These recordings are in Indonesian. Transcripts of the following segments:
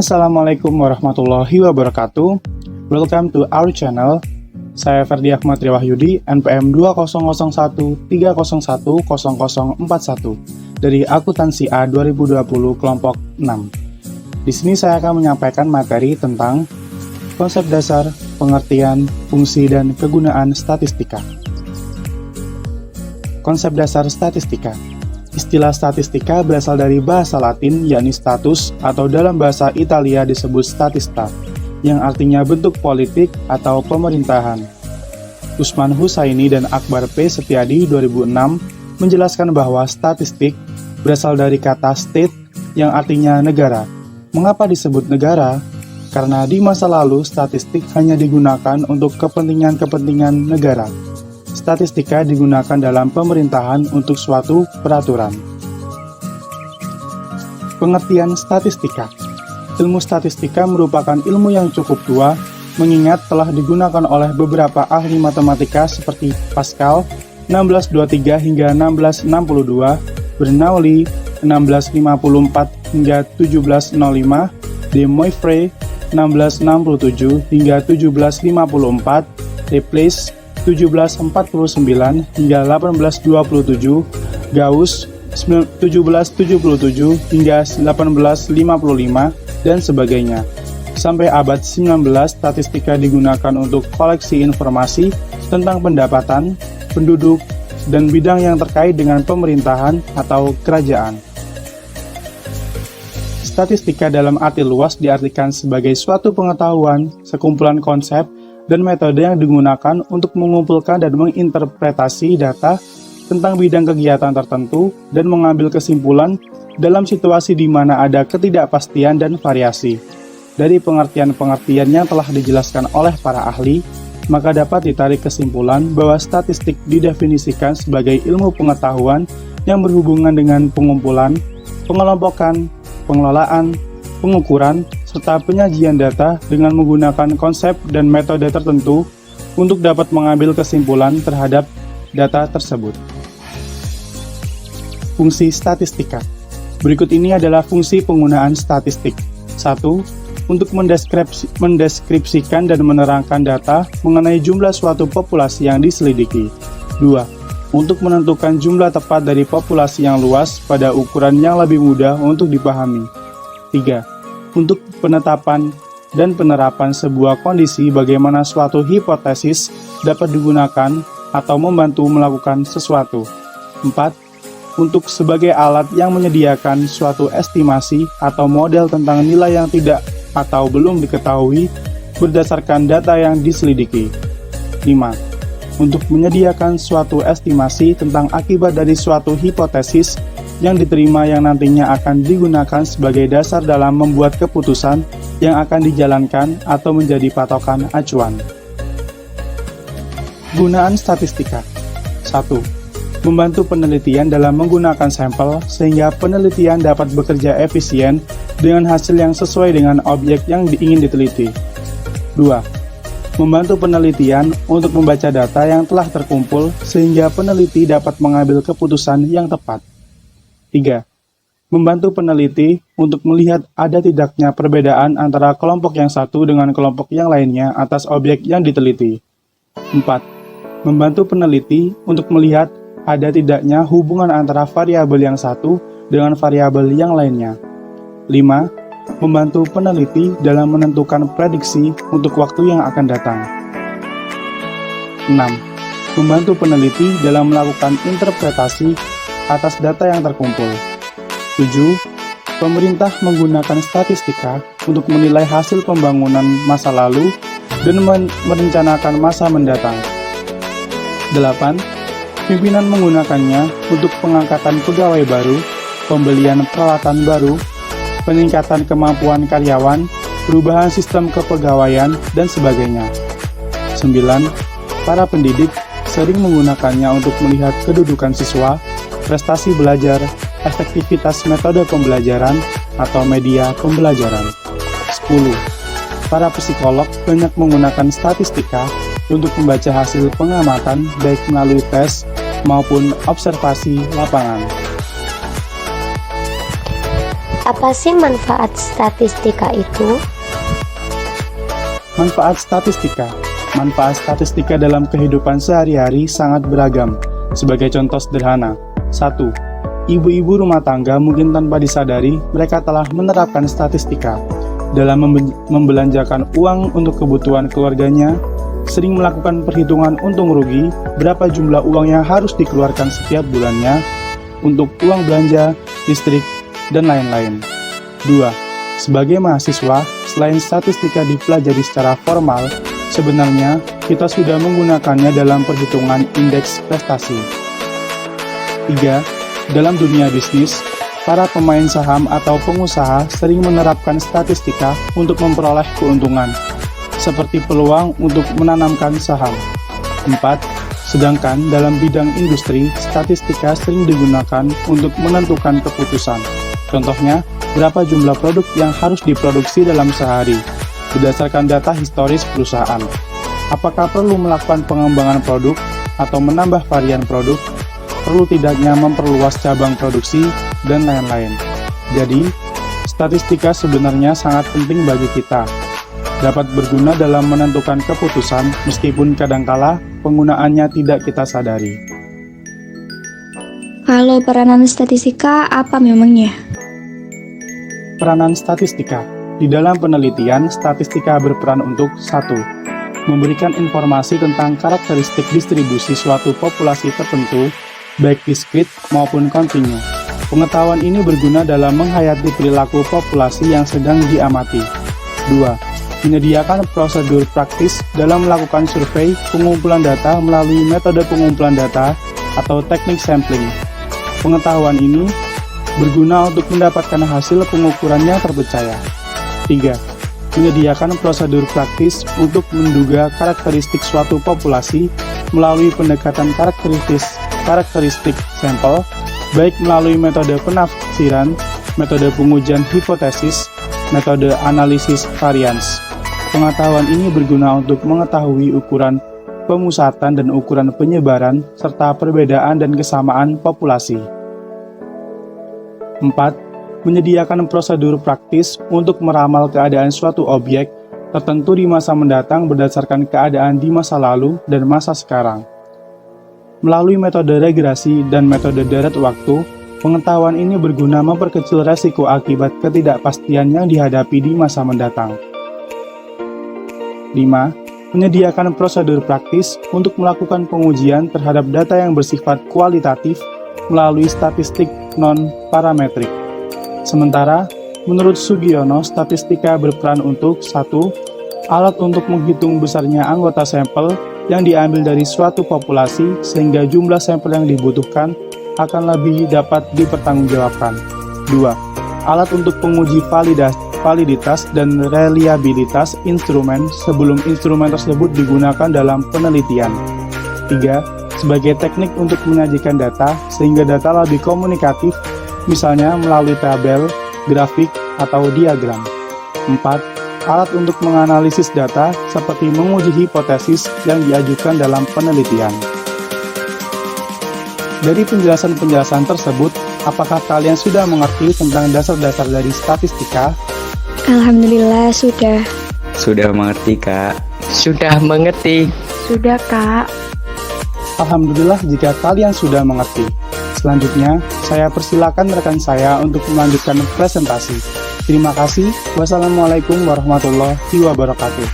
Assalamualaikum warahmatullahi wabarakatuh. Welcome to our channel. Saya Ferdi Ahmad Riwahyudi, NPM 200130100141 dari Akuntansi A 2020 kelompok 6. Di sini saya akan menyampaikan materi tentang konsep dasar, pengertian, fungsi, dan kegunaan statistika. Konsep dasar statistika. Istilah statistika berasal dari bahasa Latin, yakni status, atau dalam bahasa Italia disebut statista, yang artinya bentuk politik atau pemerintahan. Usman Husaini dan Akbar P. Setiadi 2006 menjelaskan bahwa statistik berasal dari kata state yang artinya negara. Mengapa disebut negara? Karena di masa lalu statistik hanya digunakan untuk kepentingan-kepentingan negara. Statistika digunakan dalam pemerintahan untuk suatu peraturan. Pengertian statistika. Ilmu statistika merupakan ilmu yang cukup tua, mengingat telah digunakan oleh beberapa ahli matematika seperti Pascal 1623 hingga 1662, Bernoulli 1654 hingga 1705, De Moivre 1667 hingga 1754, Laplace 1749 hingga 1827, Gauss 1777 hingga 1855, dan sebagainya. Sampai abad 19, statistika digunakan untuk koleksi informasi tentang pendapatan, penduduk, dan bidang yang terkait dengan pemerintahan atau kerajaan. Statistika dalam arti luas diartikan sebagai suatu pengetahuan, sekumpulan konsep, dan metode yang digunakan untuk mengumpulkan dan menginterpretasi data tentang bidang kegiatan tertentu dan mengambil kesimpulan dalam situasi di mana ada ketidakpastian dan variasi. Dari pengertian-pengertian yang telah dijelaskan oleh para ahli, maka dapat ditarik kesimpulan bahwa statistik didefinisikan sebagai ilmu pengetahuan yang berhubungan dengan pengumpulan, pengelompokan, pengelolaan, pengukuran, serta penyajian data dengan menggunakan konsep dan metode tertentu untuk dapat mengambil kesimpulan terhadap data tersebut. Fungsi statistika. Berikut ini adalah fungsi penggunaan statistik. 1. Untuk mendeskripsikan dan menerangkan data mengenai jumlah suatu populasi yang diselidiki. 2. Untuk menentukan jumlah tepat dari populasi yang luas pada ukuran yang lebih mudah untuk dipahami. 3. Untuk penetapan dan penerapan sebuah kondisi bagaimana suatu hipotesis dapat digunakan atau membantu melakukan sesuatu. 4. Untuk sebagai alat yang menyediakan suatu estimasi atau model tentang nilai yang tidak atau belum diketahui berdasarkan data yang diselidiki. 5. Untuk menyediakan suatu estimasi tentang akibat dari suatu hipotesis yang diterima yang nantinya akan digunakan sebagai dasar dalam membuat keputusan yang akan dijalankan atau menjadi patokan acuan. Gunaan statistika. 1. Membantu penelitian dalam menggunakan sampel sehingga penelitian dapat bekerja efisien dengan hasil yang sesuai dengan objek yang ingin diteliti. 2. Membantu penelitian untuk membaca data yang telah terkumpul sehingga peneliti dapat mengambil keputusan yang tepat. 3. Membantu peneliti untuk melihat ada tidaknya perbedaan antara kelompok yang satu dengan kelompok yang lainnya atas objek yang diteliti. 4. Membantu peneliti untuk melihat ada tidaknya hubungan antara variabel yang satu dengan variabel yang lainnya. 5. Membantu peneliti dalam menentukan prediksi untuk waktu yang akan datang. 6. Membantu peneliti dalam melakukan interpretasi atas data yang terkumpul. 7. Pemerintah menggunakan statistika untuk menilai hasil pembangunan masa lalu dan merencanakan masa mendatang. 8. Pimpinan menggunakannya untuk pengangkatan pegawai baru, pembelian peralatan baru, peningkatan kemampuan karyawan, perubahan sistem kepegawaian, dan sebagainya. 9. Para pendidik sering menggunakannya untuk melihat kedudukan siswa, prestasi belajar, efektivitas metode pembelajaran, atau media pembelajaran. 10. Para psikolog banyak menggunakan statistika untuk membaca hasil pengamatan baik melalui tes maupun observasi lapangan. Apa sih manfaat statistika itu? Manfaat statistika. Manfaat statistika dalam kehidupan sehari-hari sangat beragam. Sebagai contoh sederhana, 1. Ibu-ibu rumah tangga mungkin tanpa disadari mereka telah menerapkan statistika. Dalam membelanjakan uang untuk kebutuhan keluarganya, sering melakukan perhitungan untung rugi, berapa jumlah uang yang harus dikeluarkan setiap bulannya untuk uang belanja, listrik, dan lain-lain. 2. Sebagai mahasiswa, selain statistika dipelajari secara formal, sebenarnya kita sudah menggunakannya dalam perhitungan indeks prestasi. 3. Dalam dunia bisnis, para pemain saham atau pengusaha sering menerapkan statistika untuk memperoleh keuntungan, seperti peluang untuk menanamkan saham. 4. Sedangkan dalam bidang industri, statistika sering digunakan untuk menentukan keputusan. Contohnya, berapa jumlah produk yang harus diproduksi dalam sehari, berdasarkan data historis perusahaan. Apakah perlu melakukan pengembangan produk atau menambah varian produk, perlu tidaknya memperluas cabang produksi, dan lain-lain. Jadi, statistika sebenarnya sangat penting bagi kita. Dapat berguna dalam menentukan keputusan meskipun kadangkala penggunaannya tidak kita sadari. Kalau peranan statistika apa memangnya? Peranan statistika. Di dalam penelitian, statistika berperan untuk 1. Memberikan informasi tentang karakteristik distribusi suatu populasi tertentu, baik diskrit maupun kontinu. Pengetahuan ini berguna dalam menghayati perilaku populasi yang sedang diamati. 2. Menyediakan prosedur praktis dalam melakukan survei pengumpulan data melalui metode pengumpulan data atau teknik sampling. Pengetahuan ini berguna untuk mendapatkan hasil pengukuran yang terpercaya. 3. Menyediakan prosedur praktis untuk menduga karakteristik suatu populasi melalui pendekatan karakteristik sampel, baik melalui metode penafsiran, metode pengujian hipotesis, metode analisis varians. Pengetahuan ini berguna untuk mengetahui ukuran pemusatan dan ukuran penyebaran, serta perbedaan dan kesamaan populasi. 4. Menyediakan prosedur praktis untuk meramal keadaan suatu objek tertentu di masa mendatang berdasarkan keadaan di masa lalu dan masa sekarang. Melalui metode regresi dan metode deret waktu, pengetahuan ini berguna memperkecil resiko akibat ketidakpastian yang dihadapi di masa mendatang. 5. Menyediakan prosedur praktis untuk melakukan pengujian terhadap data yang bersifat kualitatif melalui statistik non-parametrik. Sementara, menurut Sugiono, statistika berperan untuk 1. Alat untuk menghitung besarnya anggota sampel yang diambil dari suatu populasi sehingga jumlah sampel yang dibutuhkan akan lebih dapat dipertanggungjawabkan. 2. Alat untuk menguji validitas dan reliabilitas instrumen sebelum instrumen tersebut digunakan dalam penelitian. 3. Sebagai teknik untuk menyajikan data sehingga data lebih komunikatif, misalnya melalui tabel, grafik, atau diagram. 4. Alat untuk menganalisis data seperti menguji hipotesis yang diajukan dalam penelitian. Dari penjelasan-penjelasan tersebut, apakah kalian sudah mengerti tentang dasar-dasar dari statistika? Alhamdulillah sudah. Sudah mengerti, Kak. Sudah mengerti. Sudah, Kak. Alhamdulillah jika kalian sudah mengerti. Selanjutnya, saya persilakan rekan saya untuk melanjutkan presentasi. Terima kasih. Wassalamualaikum warahmatullahi wabarakatuh.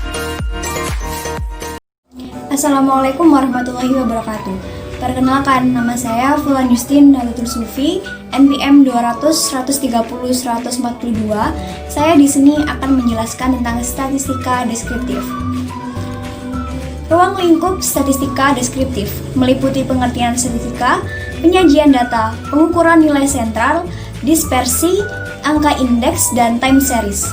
Assalamualaikum warahmatullahi wabarakatuh. Perkenalkan, nama saya Fulan Justin Nalutul Sufi, NPM 200-130-142. Saya di sini akan menjelaskan tentang statistika deskriptif. Ruang lingkup statistika deskriptif meliputi pengertian statistika, penyajian data, pengukuran nilai sentral, dispersi, angka indeks, dan time series.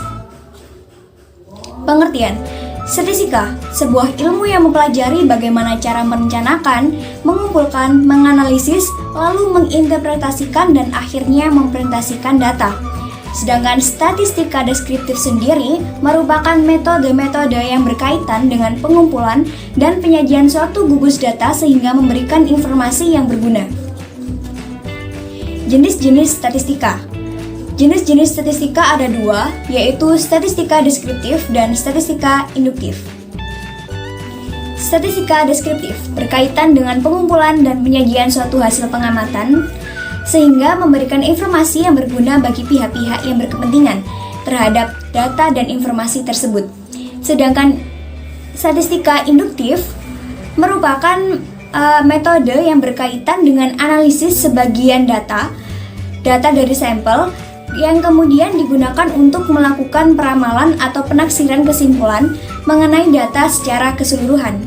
Pengertian: statistika, sebuah ilmu yang mempelajari bagaimana cara merencanakan, mengumpulkan, menganalisis, lalu menginterpretasikan dan akhirnya mempresentasikan data. Sedangkan statistika deskriptif sendiri merupakan metode-metode yang berkaitan dengan pengumpulan dan penyajian suatu gugus data sehingga memberikan informasi yang berguna. Jenis-jenis statistika. Jenis-jenis statistika ada dua, yaitu statistika deskriptif dan statistika induktif. Statistika deskriptif berkaitan dengan pengumpulan dan penyajian suatu hasil pengamatan, sehingga memberikan informasi yang berguna bagi pihak-pihak yang berkepentingan terhadap data dan informasi tersebut. Sedangkan statistika induktif merupakan metode yang berkaitan dengan analisis sebagian data dari sampel yang kemudian digunakan untuk melakukan peramalan atau penaksiran kesimpulan mengenai data secara keseluruhan.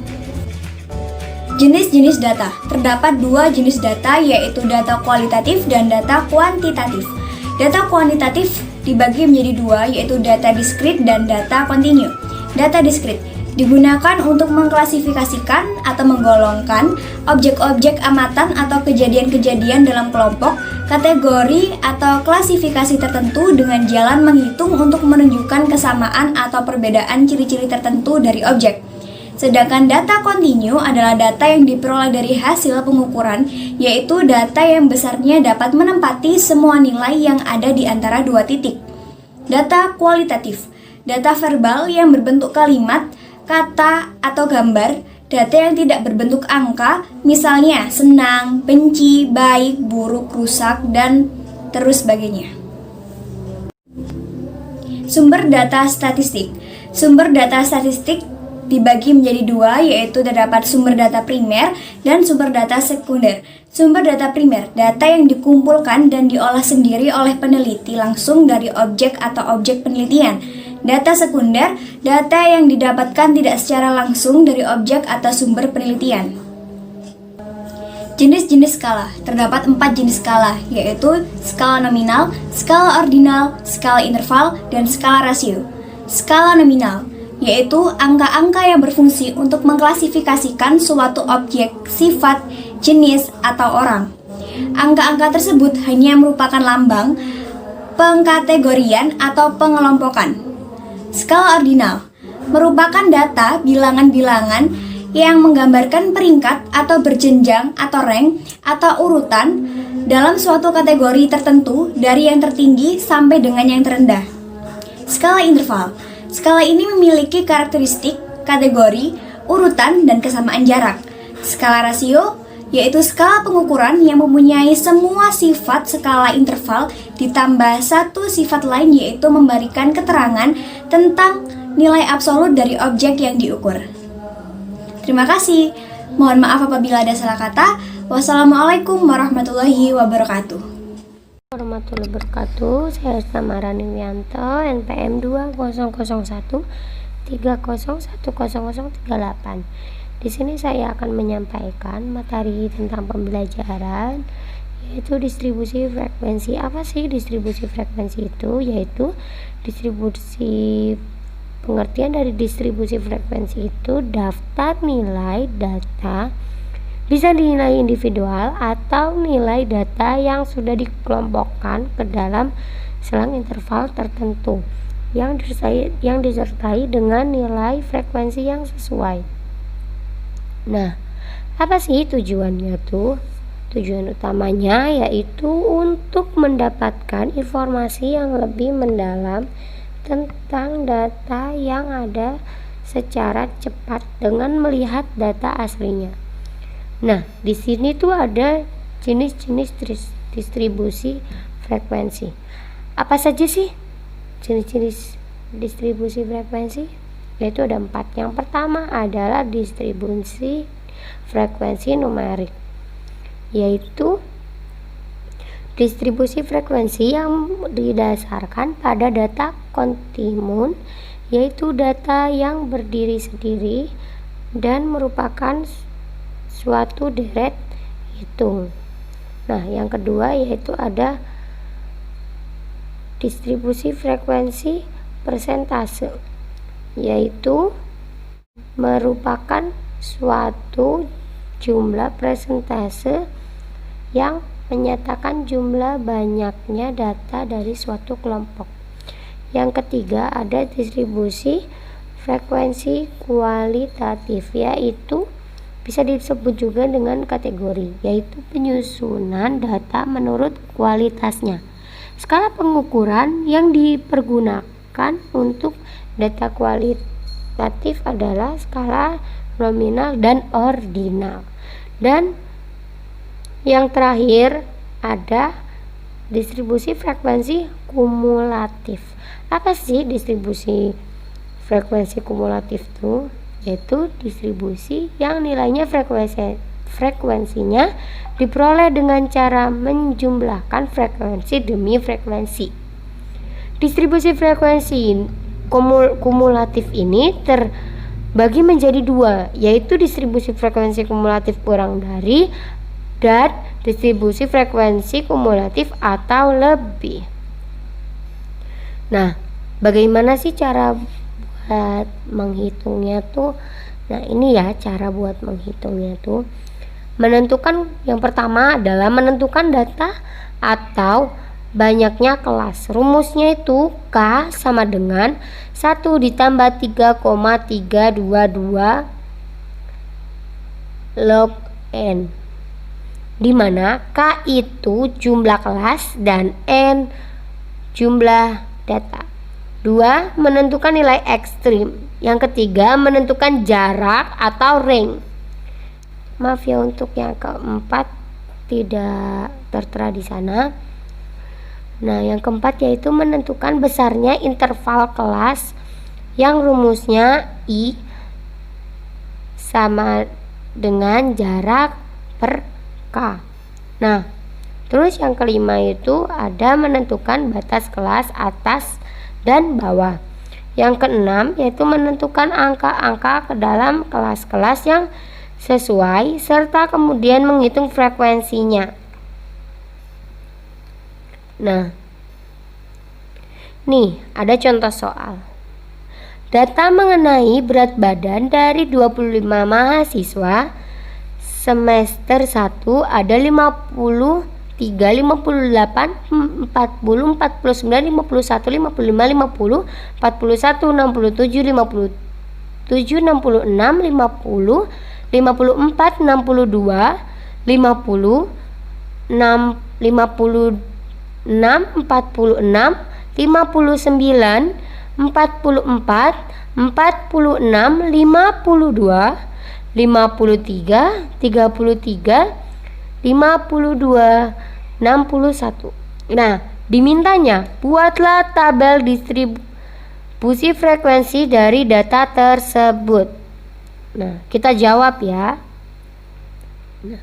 Jenis-jenis data. Terdapat dua jenis data, yaitu data kualitatif dan data kuantitatif. Data kuantitatif dibagi menjadi dua, yaitu data diskrit dan data kontinu. Data diskrit digunakan untuk mengklasifikasikan atau menggolongkan objek-objek amatan atau kejadian-kejadian dalam kelompok, kategori, atau klasifikasi tertentu dengan jalan menghitung untuk menunjukkan kesamaan atau perbedaan ciri-ciri tertentu dari objek. Sedangkan data kontinu adalah data yang diperoleh dari hasil pengukuran, yaitu data yang besarnya dapat menempati semua nilai yang ada di antara dua titik. Data kualitatif, data verbal yang berbentuk kalimat, kata, atau gambar, data yang tidak berbentuk angka, misalnya senang, benci, baik, buruk, rusak, dan terus sebagainya. Sumber data statistik. Sumber data statistik dibagi menjadi dua, yaitu terdapat sumber data primer dan sumber data sekunder. Sumber data primer, data yang dikumpulkan dan diolah sendiri oleh peneliti langsung dari objek atau objek penelitian. Data sekunder, data yang didapatkan tidak secara langsung dari objek atau sumber penelitian. Jenis-jenis skala. Terdapat 4 jenis skala, yaitu skala nominal, skala ordinal, skala interval, dan skala rasio. Skala nominal yaitu angka-angka yang berfungsi untuk mengklasifikasikan suatu objek, sifat, jenis, atau orang. Angka-angka tersebut hanya merupakan lambang, pengkategorian, atau pengelompokan. Skala ordinal merupakan data bilangan-bilangan yang menggambarkan peringkat atau berjenjang atau rank atau urutan dalam suatu kategori tertentu dari yang tertinggi sampai dengan yang terendah. Skala interval. Skala ini memiliki karakteristik, kategori, urutan, dan kesamaan jarak. Skala rasio yaitu skala pengukuran yang mempunyai semua sifat skala interval ditambah satu sifat lain, yaitu memberikan keterangan tentang nilai absolut dari objek yang diukur. Terima kasih. Mohon maaf apabila ada salah kata. Wassalamualaikum warahmatullahi wabarakatuh. Warahmatullahi wabarakatuh. Saya Samara Niwianto, NPM 2001 30100038. Di sini saya akan menyampaikan materi tentang pembelajaran, yaitu distribusi frekuensi. Apa sih distribusi frekuensi itu? Yaitu pengertian dari distribusi frekuensi itu daftar nilai data, bisa dinilai individual atau nilai data yang sudah dikelompokkan ke dalam selang interval tertentu yang disertai dengan nilai frekuensi yang sesuai. Nah, apa sih tujuannya tuh? Tujuan utamanya yaitu untuk mendapatkan informasi yang lebih mendalam tentang data yang ada secara cepat dengan melihat data aslinya. Nah, di sini tuh ada jenis-jenis distribusi frekuensi. Apa saja sih jenis-jenis distribusi frekuensi? Yaitu ada 4. Yang pertama adalah distribusi frekuensi numerik, yaitu distribusi frekuensi yang didasarkan pada data kontinun, yaitu data yang berdiri sendiri dan merupakan suatu deret hitung. Nah, yang kedua yaitu ada distribusi frekuensi persentase, yaitu merupakan suatu jumlah persentase yang menyatakan jumlah banyaknya data dari suatu kelompok. Yang ketiga ada distribusi frekuensi kualitatif, yaitu bisa disebut juga dengan kategori, yaitu penyusunan data menurut kualitasnya. Skala pengukuran yang dipergunakan untuk data kualitatif adalah skala nominal dan ordinal. Dan yang terakhir ada distribusi frekuensi kumulatif. Apa sih distribusi frekuensi kumulatif itu? Yaitu distribusi yang nilainya frekuensinya diperoleh dengan cara menjumlahkan frekuensi demi frekuensi. Distribusi frekuensi kumulatif ini terbagi menjadi dua, yaitu distribusi frekuensi kumulatif kurang dari dan distribusi frekuensi kumulatif atau lebih. Nah, bagaimana sih cara buat menghitungnya tuh? Nah, ini ya cara buat menghitungnya tuh. Menentukan, yang pertama adalah menentukan data atau banyaknya kelas. Rumusnya itu K sama dengan 1 ditambah 3,322 log N, di mana K itu jumlah kelas dan N jumlah data. 2. Menentukan nilai ekstrim. Yang ketiga, menentukan jarak atau range. Maaf ya untuk yang keempat tidak tertera di sana. Nah, yang keempat yaitu menentukan besarnya interval kelas yang rumusnya I sama dengan jarak per K. Nah, terus yang kelima itu ada menentukan batas kelas atas dan bawah. Yang keenam yaitu menentukan angka-angka ke dalam kelas-kelas yang sesuai serta kemudian menghitung frekuensinya. Nah, nih ada contoh soal. Data mengenai berat badan dari 25 mahasiswa semester 1 ada 50, 3, 58, 40, 49, 51, 55, 50, 41, 67, 57, 66, 50, 54, 62, 50, 6, 56, 46, 59, 44, 46, 52, 53, 52, 61. Nah, dimintanya buatlah tabel distribusi frekuensi dari data tersebut. Nah, kita jawab ya. Nah,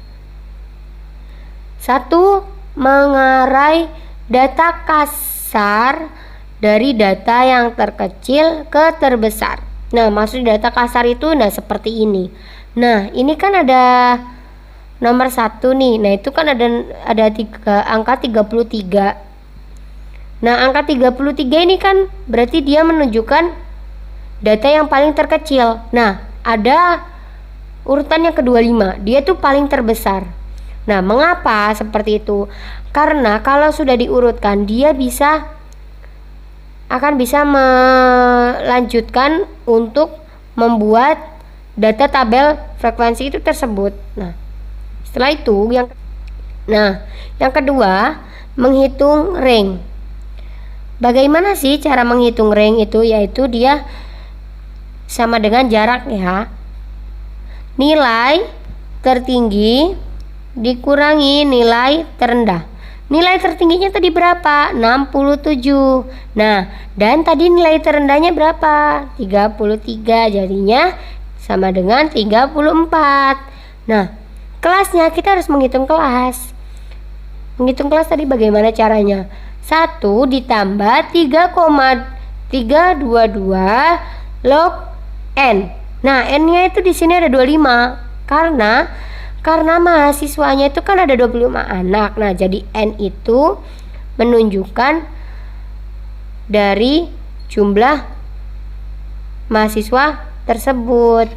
1. Mengarai data kasar dari data yang terkecil ke terbesar. Nah, maksud data kasar itu seperti ini. Nah, ini kan ada nomor 1 nih. Nah, itu kan ada angka 33. Nah, angka 33 ini kan berarti dia menunjukkan data yang paling terkecil. Nah, ada urutan yang ke-25. Dia tuh paling terbesar. Nah, mengapa seperti itu? Karena kalau sudah diurutkan, dia akan bisa melanjutkan untuk membuat data tabel frekuensi itu tersebut. Nah, setelah itu yang kedua, menghitung range. Bagaimana sih cara menghitung range itu? Yaitu dia sama dengan jarak ya. Nilai tertinggi dikurangi nilai terendah. Nilai tertingginya tadi berapa? 67. Nah, dan tadi nilai terendahnya berapa? 33. Jadinya sama dengan 34. Nah, kelasnya kita harus menghitung kelas. Menghitung kelas tadi bagaimana caranya? 1 ditambah 3,322 log N. Nah, N-nya itu di sini ada 25 karena mahasiswanya itu kan ada 25 anak. Nah, jadi N itu menunjukkan dari jumlah mahasiswa tersebut.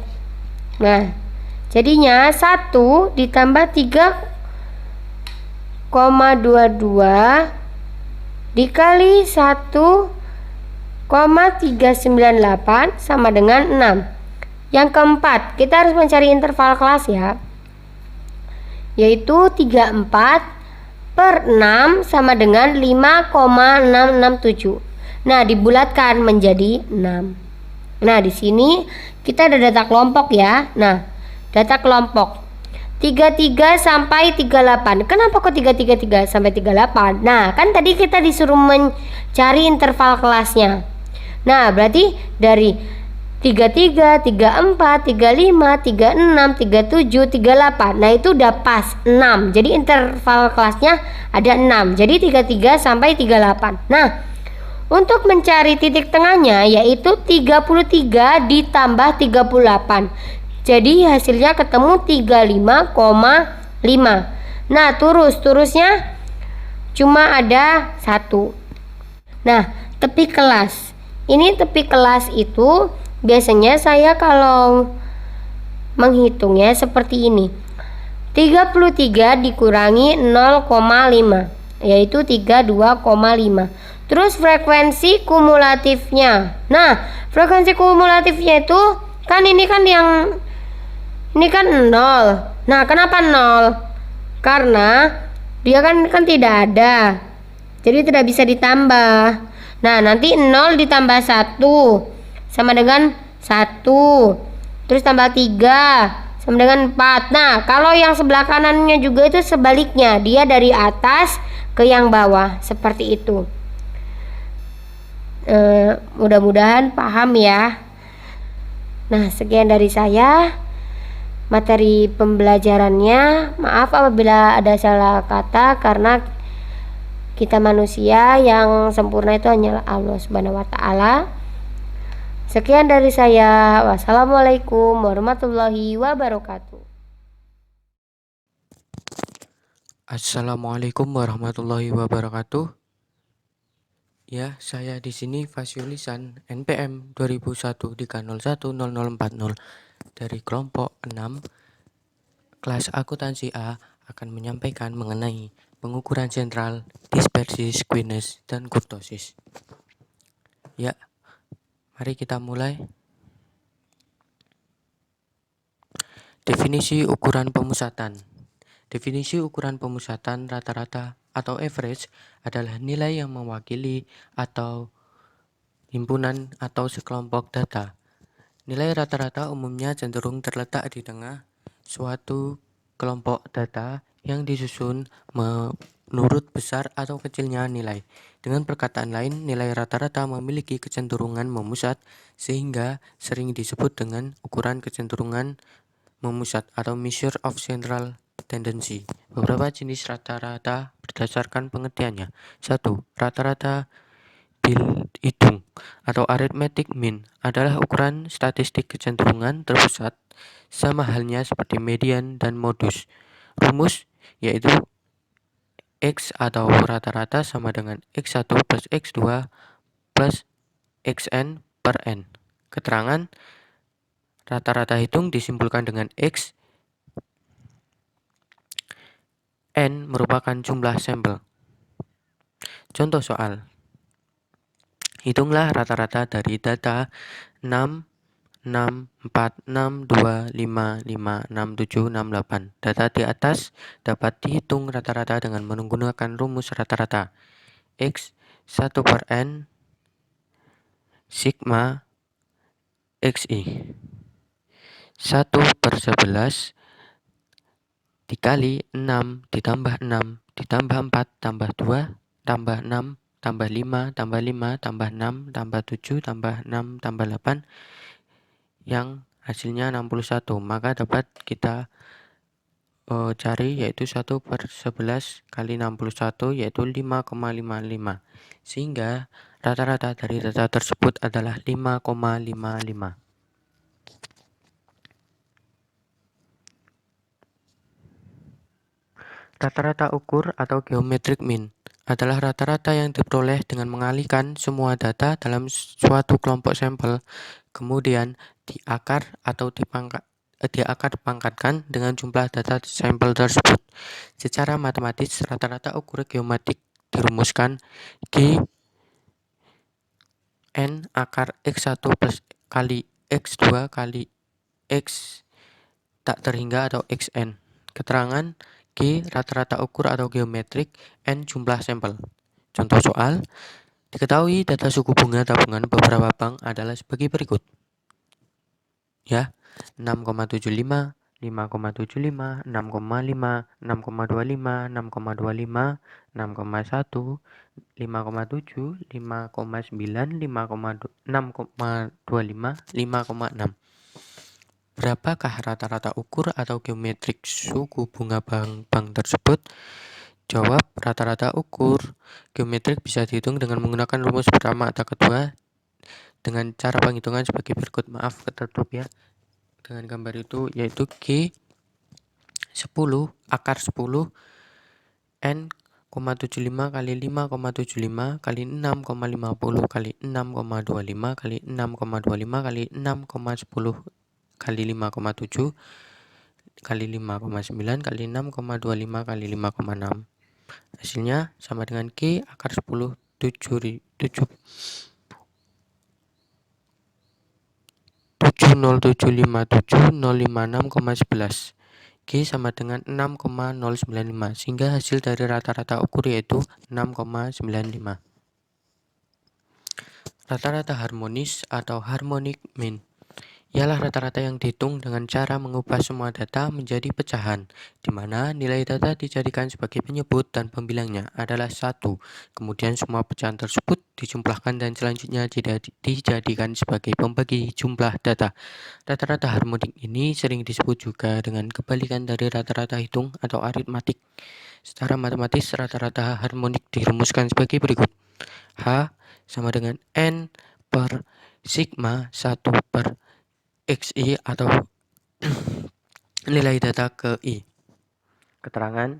Nah, jadinya 1 ditambah 3,22 dikali 1,398 sama dengan 6. Yang keempat, kita harus mencari interval kelas ya, yaitu 34 per 6 sama dengan 5,667. Nah, dibulatkan menjadi 6. Nah, di sini kita ada data kelompok ya. Nah, data kelompok 33 sampai 38. Kenapa kok 333 sampai 38? Nah, kan tadi kita disuruh mencari interval kelasnya. Nah, berarti dari 33, 34, 35, 36, 37, 38. Nah, itu udah pas 6. Jadi interval kelasnya ada 6. Jadi 33 sampai 38. Nah, untuk mencari titik tengahnya yaitu 33 ditambah 38. Jadi hasilnya ketemu 35,5. Nah, turusnya cuma ada 1. Nah, tepi kelas. Ini tepi kelas itu biasanya saya kalau menghitungnya seperti ini. 33 dikurangi 0,5 yaitu 32,5. Terus frekuensi kumulatifnya. Nah, frekuensi kumulatifnya itu kan ini kan 0. Nah, kenapa 0? Karena dia kan tidak ada. Jadi tidak bisa ditambah. Nah, nanti 0 ditambah 1 sama dengan 1. Terus tambah 3 sama dengan 4. Nah, kalau yang sebelah kanannya juga itu sebaliknya. Dia dari atas ke yang bawah. Seperti itu. Mudah-mudahan paham ya. Nah, sekian dari saya materi pembelajarannya. Maaf apabila ada salah kata karena kita manusia, yang sempurna itu hanyalah Allah Subhanahu wa taala. Sekian dari saya. Wassalamualaikum warahmatullahi wabarakatuh. Assalamualaikum warahmatullahi wabarakatuh. Ya, saya di sini Fasyulisan NPM 2001 di K010040 dari kelompok 6 kelas akuntansi A akan menyampaikan mengenai pengukuran sentral, dispersi, squeeze, dan kurtosis. Ya, mari kita mulai. Definisi ukuran pemusatan. Definisi ukuran pemusatan rata-rata atau average adalah nilai yang mewakili atau himpunan atau sekelompok data. Nilai rata-rata umumnya cenderung terletak di tengah suatu kelompok data yang disusun menurut besar atau kecilnya nilai. Dengan perkataan lain, nilai rata-rata memiliki kecenderungan memusat sehingga sering disebut dengan ukuran kecenderungan memusat atau measure of central tendency. Beberapa jenis rata-rata berdasarkan pengertiannya. 1. Rata-rata hitung atau arithmetic mean adalah ukuran statistik kecenderungan terpusat, sama halnya seperti median dan modus. Rumus yaitu X atau rata-rata sama dengan X1 plus X2 plus XN per N. Keterangan rata-rata hitung disimpulkan dengan X N merupakan jumlah sampel. Contoh soal. Hitunglah rata-rata dari data 6, 6, 4, 6, 2, 5, 5, 6, 7, 6, 8. Data di atas dapat dihitung rata-rata dengan menggunakan rumus rata-rata. X 1 per N sigma XI. 1 per 11 dikali 6 ditambah 6 ditambah 4 tambah 2 tambah 6 tambah 5 tambah 5 tambah 6 tambah 7 tambah 6 tambah 8 yang hasilnya 61. Maka dapat kita cari yaitu 1 per 11 kali 61 yaitu 5,55. Sehingga rata-rata dari data tersebut adalah 5,55. Rata-rata ukur atau geometric mean adalah rata-rata yang diperoleh dengan mengalihkan semua data dalam suatu kelompok sampel, kemudian diakar atau dipangkatkan dengan jumlah data sampel tersebut. Secara matematis, rata-rata ukur geometrik dirumuskan G N akar X1 plus kali X2 kali X tak terhingga atau XN. Keterangan G. Rata-rata ukur atau geometrik. N. Jumlah sampel. Contoh soal, diketahui data suku bunga tabungan beberapa bank adalah sebagai berikut. Ya, 6,75, 5,75, 6,5, 6,25, 6,25, 6,1, 5,7, 5,9, 6,25, 5,6. Berapakah rata-rata ukur atau geometrik suku bunga bank tersebut? Jawab, rata-rata ukur geometrik bisa dihitung dengan menggunakan rumus pertama atau kedua dengan cara penghitungan sebagai berikut. Maaf ketutup ya. Dengan gambar itu yaitu G 10 akar 10 N, 0,75 kali 5,75 kali 6,50 kali 6,25 kali 6,25 kali 6,10 kali 5,7 kali 5,9 kali 6,25 kali 5,6. Hasilnya sama dengan G akar 10 70757,056,11. G sama dengan 6,095 sehingga hasil dari rata-rata ukur yaitu 6,95. Rata-rata harmonis atau harmonic mean ialah rata-rata yang dihitung dengan cara mengubah semua data menjadi pecahan, di mana nilai data dijadikan sebagai penyebut dan pembilangnya adalah 1. Kemudian semua pecahan tersebut dijumlahkan dan selanjutnya dijadikan sebagai pembagi jumlah data. Rata-rata harmonik ini sering disebut juga dengan kebalikan dari rata-rata hitung atau aritmatik. Secara matematis, rata-rata harmonik dirumuskan sebagai berikut. H sama dengan N per sigma 1 per XI atau nilai data ke I. Keterangan,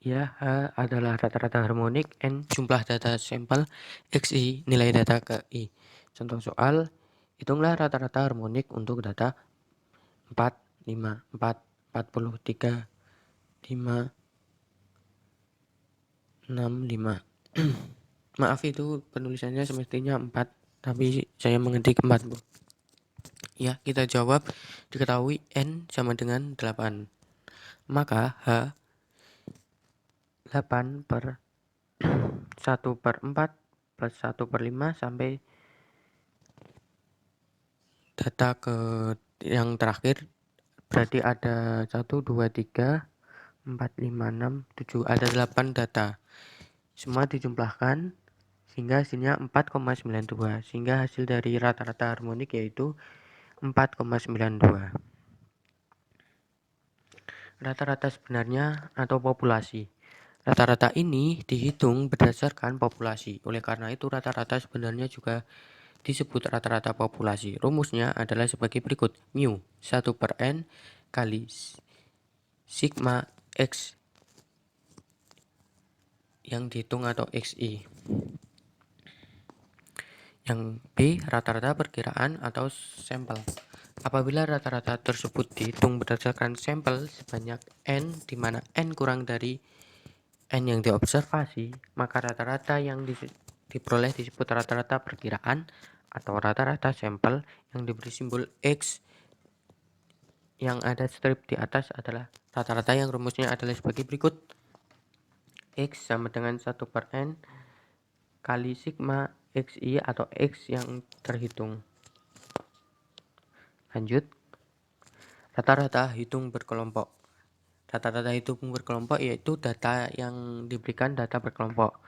ya, H adalah rata-rata harmonik, N jumlah data sampel, XI nilai data ke I. Contoh soal, hitunglah rata-rata harmonik untuk data 4, 5, 4, 43, 5, 6, 5. Maaf itu penulisannya semestinya 4, tapi saya mengetik 4, Bu. Ya, kita jawab, diketahui N sama dengan 8. Maka H 8 per 1 per 4 plus 1 per 5 sampai data ke yang terakhir. Berarti ada 1, 2, 3, 4, 5, 6, 7. Ada 8 data. Semua dijumlahkan sehingga hasilnya 4,92. Sehingga hasil dari rata-rata harmonik yaitu 4,92. Rata-rata sebenarnya atau populasi. Rata-rata ini dihitung berdasarkan populasi. Oleh karena itu rata-rata sebenarnya juga disebut rata-rata populasi. Rumusnya adalah sebagai berikut. Mu 1 per N kali sigma X yang dihitung atau XI. Yang B rata-rata perkiraan atau sampel. Apabila rata-rata tersebut dihitung berdasarkan sampel sebanyak N, di mana N kurang dari N yang diobservasi, maka rata-rata yang diperoleh disebut rata-rata perkiraan atau rata-rata sampel yang diberi simbol X yang ada strip di atas adalah rata-rata yang rumusnya adalah sebagai berikut. X sama dengan 1 per N kali sigma XI atau X yang terhitung. Lanjut, rata-rata hitung berkelompok. Rata-rata hitung berkelompok yaitu data yang diberikan data berkelompok.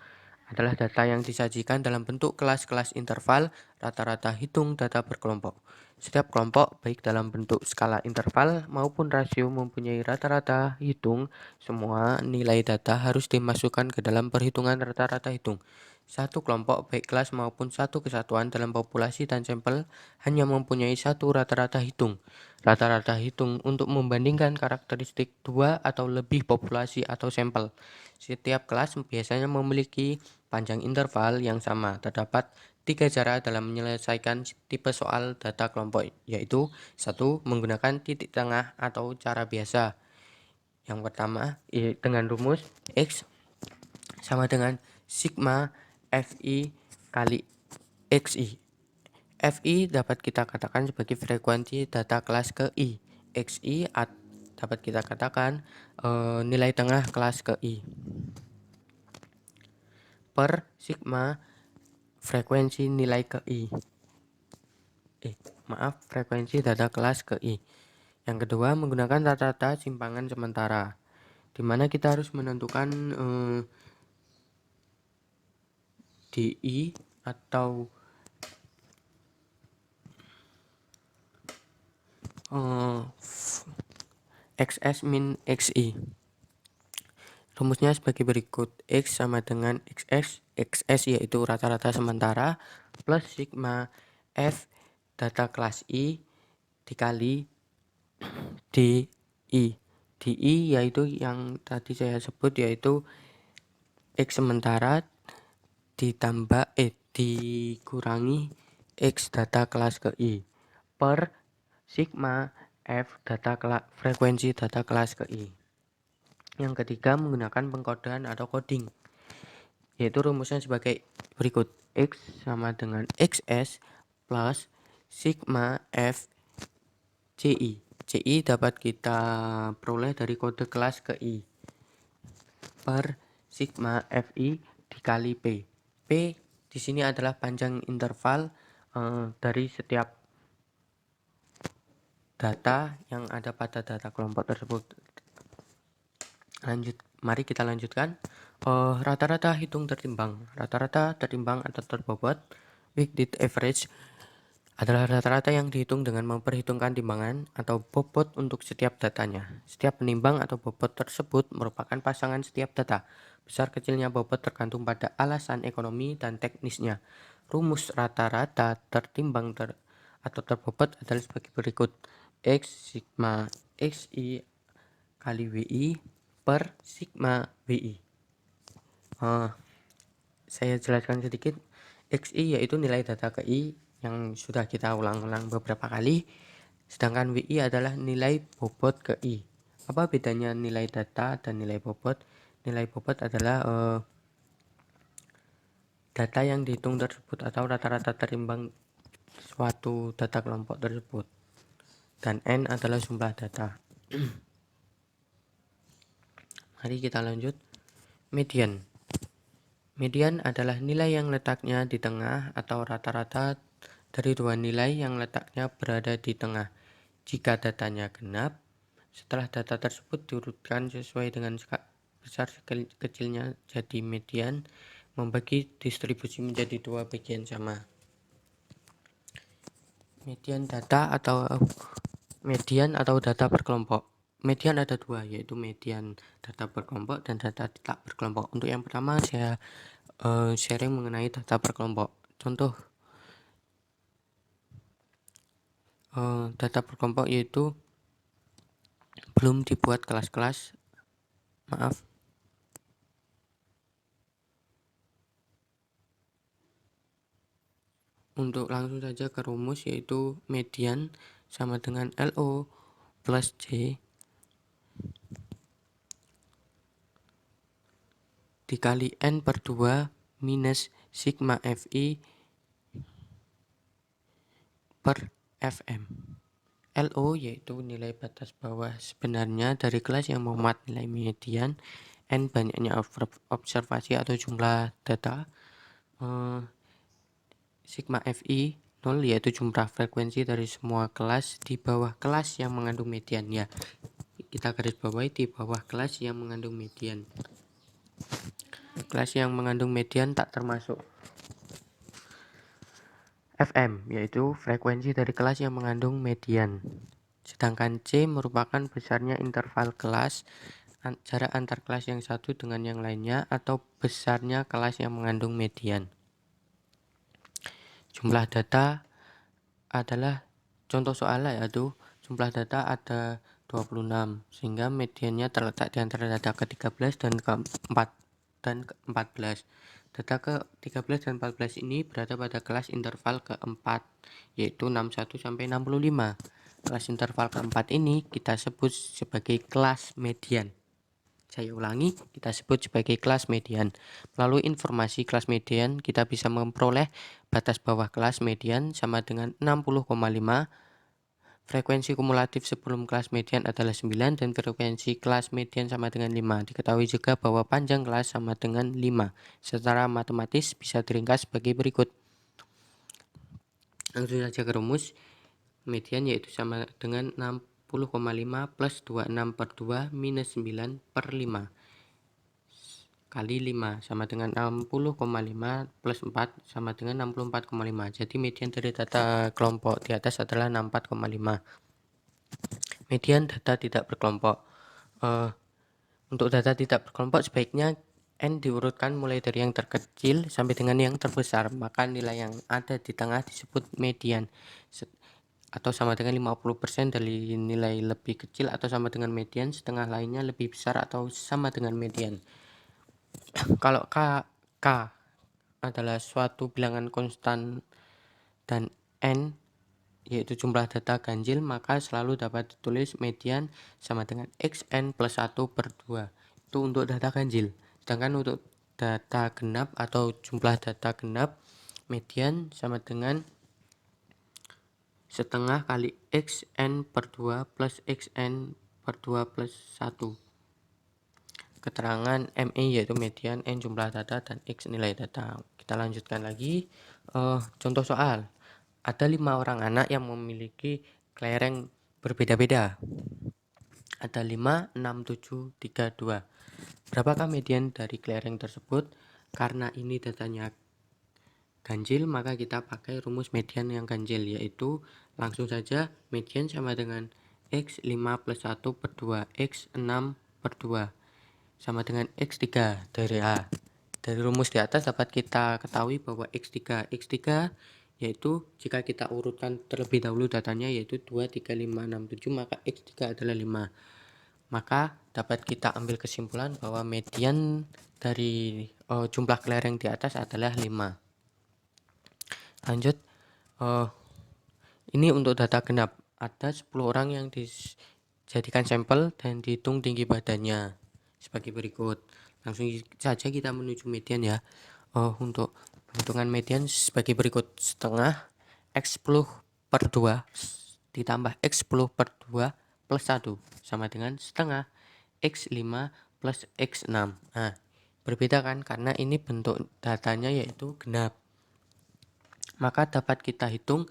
Adalah data yang disajikan dalam bentuk kelas-kelas interval rata-rata hitung data berkelompok. Setiap kelompok baik dalam bentuk skala interval maupun rasio mempunyai rata-rata hitung. Semua nilai data harus dimasukkan ke dalam perhitungan rata-rata hitung. Satu kelompok baik kelas maupun satu kesatuan dalam populasi dan sampel hanya mempunyai satu rata-rata hitung. Rata-rata hitung untuk membandingkan karakteristik dua atau lebih populasi atau sampel. Setiap kelas biasanya memiliki panjang interval yang sama. Terdapat 3 cara dalam menyelesaikan tipe soal data kelompok, yaitu 1. Menggunakan titik tengah atau cara biasa. Yang pertama dengan rumus X sama dengan sigma Fi kali Xi. Fi dapat kita katakan sebagai frekuensi data kelas ke I. Xi dapat kita katakan nilai tengah kelas ke I per sigma frekuensi nilai ke I. Frekuensi data kelas ke I. Yang kedua, menggunakan rata-rata simpangan sementara, di mana kita harus menentukan DI atau XS min XI. Rumusnya sebagai berikut: X sama dengan XS yaitu rata-rata sementara plus sigma F data kelas I dikali DI. DI yaitu yang tadi saya sebut, yaitu X sementara dikurangi X data kelas ke I per sigma F frekuensi data kelas ke I. Yang ketiga, menggunakan pengkodean atau coding, yaitu rumusnya sebagai berikut: X sama dengan XS plus sigma F CI. CI dapat kita peroleh dari kode kelas ke I per sigma FI dikali P. P di sini adalah panjang interval dari setiap data yang ada pada data kelompok tersebut. Mari kita lanjutkan. Rata-rata hitung tertimbang. Rata-rata tertimbang atau terbobot, weighted average, adalah rata-rata yang dihitung dengan memperhitungkan timbangan atau bobot untuk setiap datanya. Setiap penimbang atau bobot tersebut merupakan pasangan setiap data. Besar kecilnya bobot tergantung pada alasan ekonomi dan teknisnya. Rumus rata-rata tertimbang atau terbobot adalah sebagai berikut: X sigma XI kali WI per sigma WI. Saya jelaskan sedikit. XI yaitu nilai data ke I yang sudah kita ulang-ulang beberapa kali, sedangkan WI adalah nilai bobot ke I. Apa bedanya nilai data dan nilai bobot? Nilai bobot adalah data yang dihitung tersebut atau rata-rata terimbang suatu data kelompok tersebut, dan N adalah jumlah data. Mari kita lanjut. Median. Median adalah nilai yang letaknya di tengah atau rata-rata dari dua nilai yang letaknya berada di tengah. Jika datanya genap, setelah data tersebut diurutkan sesuai dengan besar kecilnya, jadi median membagi distribusi menjadi dua bagian sama. Median atau data berkelompok. Median ada dua, yaitu median data berkelompok dan data tak berkelompok. Untuk yang pertama, saya sharing mengenai data berkelompok. Contoh data berkelompok yaitu belum dibuat kelas-kelas. Untuk langsung saja ke rumus, yaitu median sama dengan LO plus J dikali N per 2 minus sigma FI per FM. LO yaitu nilai batas bawah sebenarnya dari kelas yang memuat nilai median. N banyaknya observasi atau jumlah data. Sigma FI 0 yaitu jumlah frekuensi dari semua kelas di bawah kelas yang mengandung median. Ya, kita garis bawahi di bawah kelas yang mengandung median. Kelas yang mengandung median tak termasuk FM, yaitu frekuensi dari kelas yang mengandung median. Sedangkan C merupakan besarnya interval kelas, jarak antar kelas yang satu dengan yang lainnya, atau besarnya kelas yang mengandung median. Jumlah data adalah contoh soalnya, yaitu jumlah data ada 26, sehingga mediannya terletak di antara data ke-13 dan ke-14. Data ke-13 dan 14 ini berada pada kelas interval ke-4, yaitu 61 sampai 65. Kelas interval ke-4 ini kita sebut sebagai kelas median. Saya ulangi, kita sebut sebagai kelas median. Melalui informasi kelas median, kita bisa memperoleh batas bawah kelas median sama dengan 60,5 Frekuensi kumulatif sebelum kelas median adalah 9 dan frekuensi kelas median sama dengan 5. Diketahui juga bahwa panjang kelas sama dengan 5. Secara matematis bisa diringkas sebagai berikut. Langsung saja ke rumus. Median yaitu sama dengan 60,5 plus 26 per 2 minus 9 per 5 kali 5 sama dengan 60,5 plus 4 sama dengan 64,5. Jadi median dari data kelompok di atas adalah 64,5. Median data tidak berkelompok. Untuk data tidak berkelompok sebaiknya N diurutkan mulai dari yang terkecil sampai dengan yang terbesar, maka nilai yang ada di tengah disebut median atau sama dengan 50% dari nilai lebih kecil atau sama dengan median, setengah lainnya lebih besar atau sama dengan median. Kalau K adalah suatu bilangan konstan dan N yaitu jumlah data ganjil, maka selalu dapat ditulis median sama dengan XN plus 1 per 2. Itu untuk data ganjil. Sedangkan untuk data genap atau jumlah data genap, median sama dengan setengah kali XN per 2 plus XN per 2 plus 1. Keterangan ME yaitu median, N jumlah data, dan X nilai data. Kita lanjutkan lagi. Contoh soal. Ada 5 orang anak yang memiliki kelereng berbeda-beda. Ada 5, 6, 7, 3, 2. Berapakah median dari kelereng tersebut? Karena ini datanya ganjil, maka kita pakai rumus median yang ganjil, yaitu langsung saja median sama dengan X5 plus 1 per 2, X6 per 2 sama dengan X3 dari A. Dari rumus di atas dapat kita ketahui bahwa X3 yaitu jika kita urutkan terlebih dahulu datanya yaitu 2, 3, 5, 6, 7, maka X3 adalah 5. Maka dapat kita ambil kesimpulan bahwa median dari jumlah kelereng di atas adalah 5. Lanjut, ini untuk data genap. Ada 10 orang yang dijadikan sampel dan dihitung tinggi badannya sebagai berikut. Langsung saja kita menuju median ya. Untuk perhitungan median sebagai berikut: setengah X10 per 2 ditambah X10 per 2 plus 1 sama dengan setengah X5 plus X6. Nah, berbeda kan karena ini bentuk datanya yaitu genap. Maka dapat kita hitung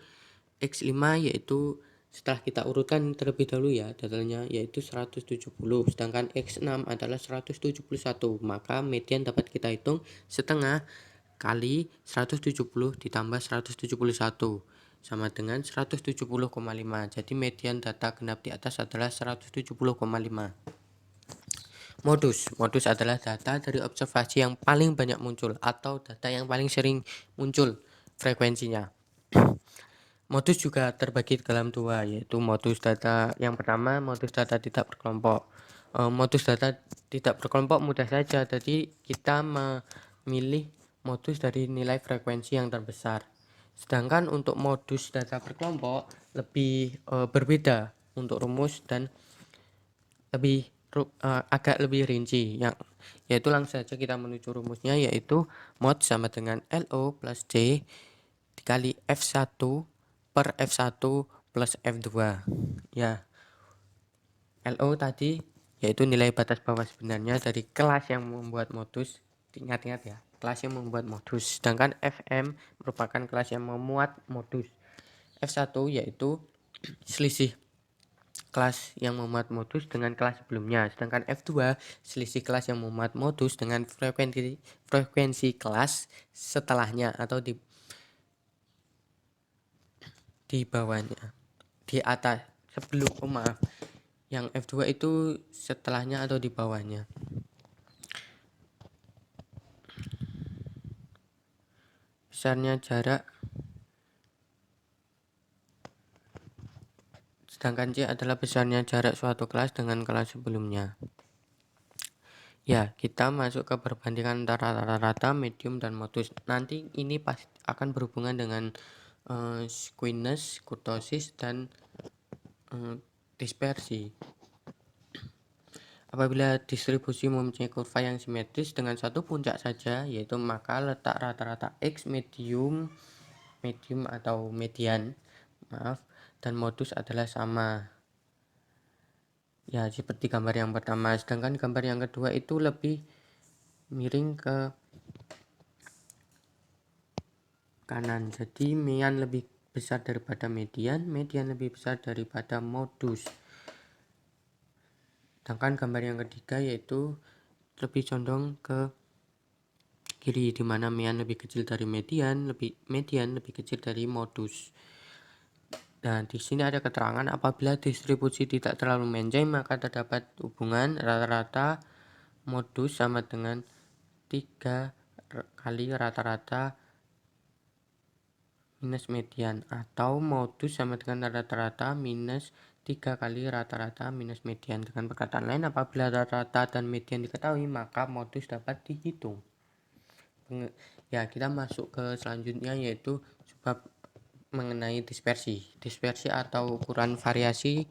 X5 yaitu setelah kita urutkan terlebih dahulu ya datanya yaitu 170, sedangkan X6 adalah 171, maka median dapat kita hitung setengah kali 170 ditambah 171 sama dengan 170,5. Jadi median data genap di atas adalah 170,5. Modus adalah data dari observasi yang paling banyak muncul atau data yang paling sering muncul frekuensinya. Modus juga terbagi dalam dua, yaitu modus data yang pertama, modus data tidak berkelompok. Modus data tidak berkelompok mudah saja, jadi kita memilih modus dari nilai frekuensi yang terbesar. Sedangkan untuk modus data berkelompok lebih berbeda untuk rumus dan agak lebih rinci, yaitu langsung saja kita menuju rumusnya, yaitu mod sama dengan LO plus C dikali F1 per F1 plus F2 ya. LO tadi yaitu nilai batas bawah sebenarnya dari kelas yang membuat modus. Ingat-ingat ya, kelas yang membuat modus. Sedangkan FM merupakan kelas yang memuat modus. F1 yaitu selisih kelas yang memuat modus dengan kelas sebelumnya. Sedangkan F2 selisih kelas yang memuat modus dengan frekuensi kelas setelahnya atau di bawahnya, di atas sebelum yang F2 itu setelahnya atau di bawahnya. Besarnya jarak, sedangkan C adalah besarnya jarak suatu kelas dengan kelas sebelumnya. Ya, kita masuk ke perbandingan antara rata-rata, medium, dan modus. Nanti ini pasti akan berhubungan dengan skewness, kurtosis, dan dispersi. Apabila distribusi mempunyai kurva yang simetris dengan satu puncak saja, yaitu maka letak rata-rata X medium atau median dan modus adalah sama. Ya, seperti gambar yang pertama, sedangkan gambar yang kedua itu lebih miring ke kanan. Jadi mean lebih besar daripada median, median lebih besar daripada modus. Sedangkan gambar yang ketiga yaitu lebih condong ke kiri, di mana mean lebih kecil dari median lebih kecil dari modus. Dan di sini ada keterangan apabila distribusi tidak terlalu menceng maka terdapat hubungan rata-rata modus sama dengan 3 kali rata-rata minus median, atau modus sama dengan rata-rata minus 3 kali rata-rata minus median. Dengan perkataan lain, apabila rata-rata dan median diketahui maka modus dapat dihitung. Ya, kita masuk ke selanjutnya yaitu sebab mengenai dispersi. Dispersi atau ukuran variasi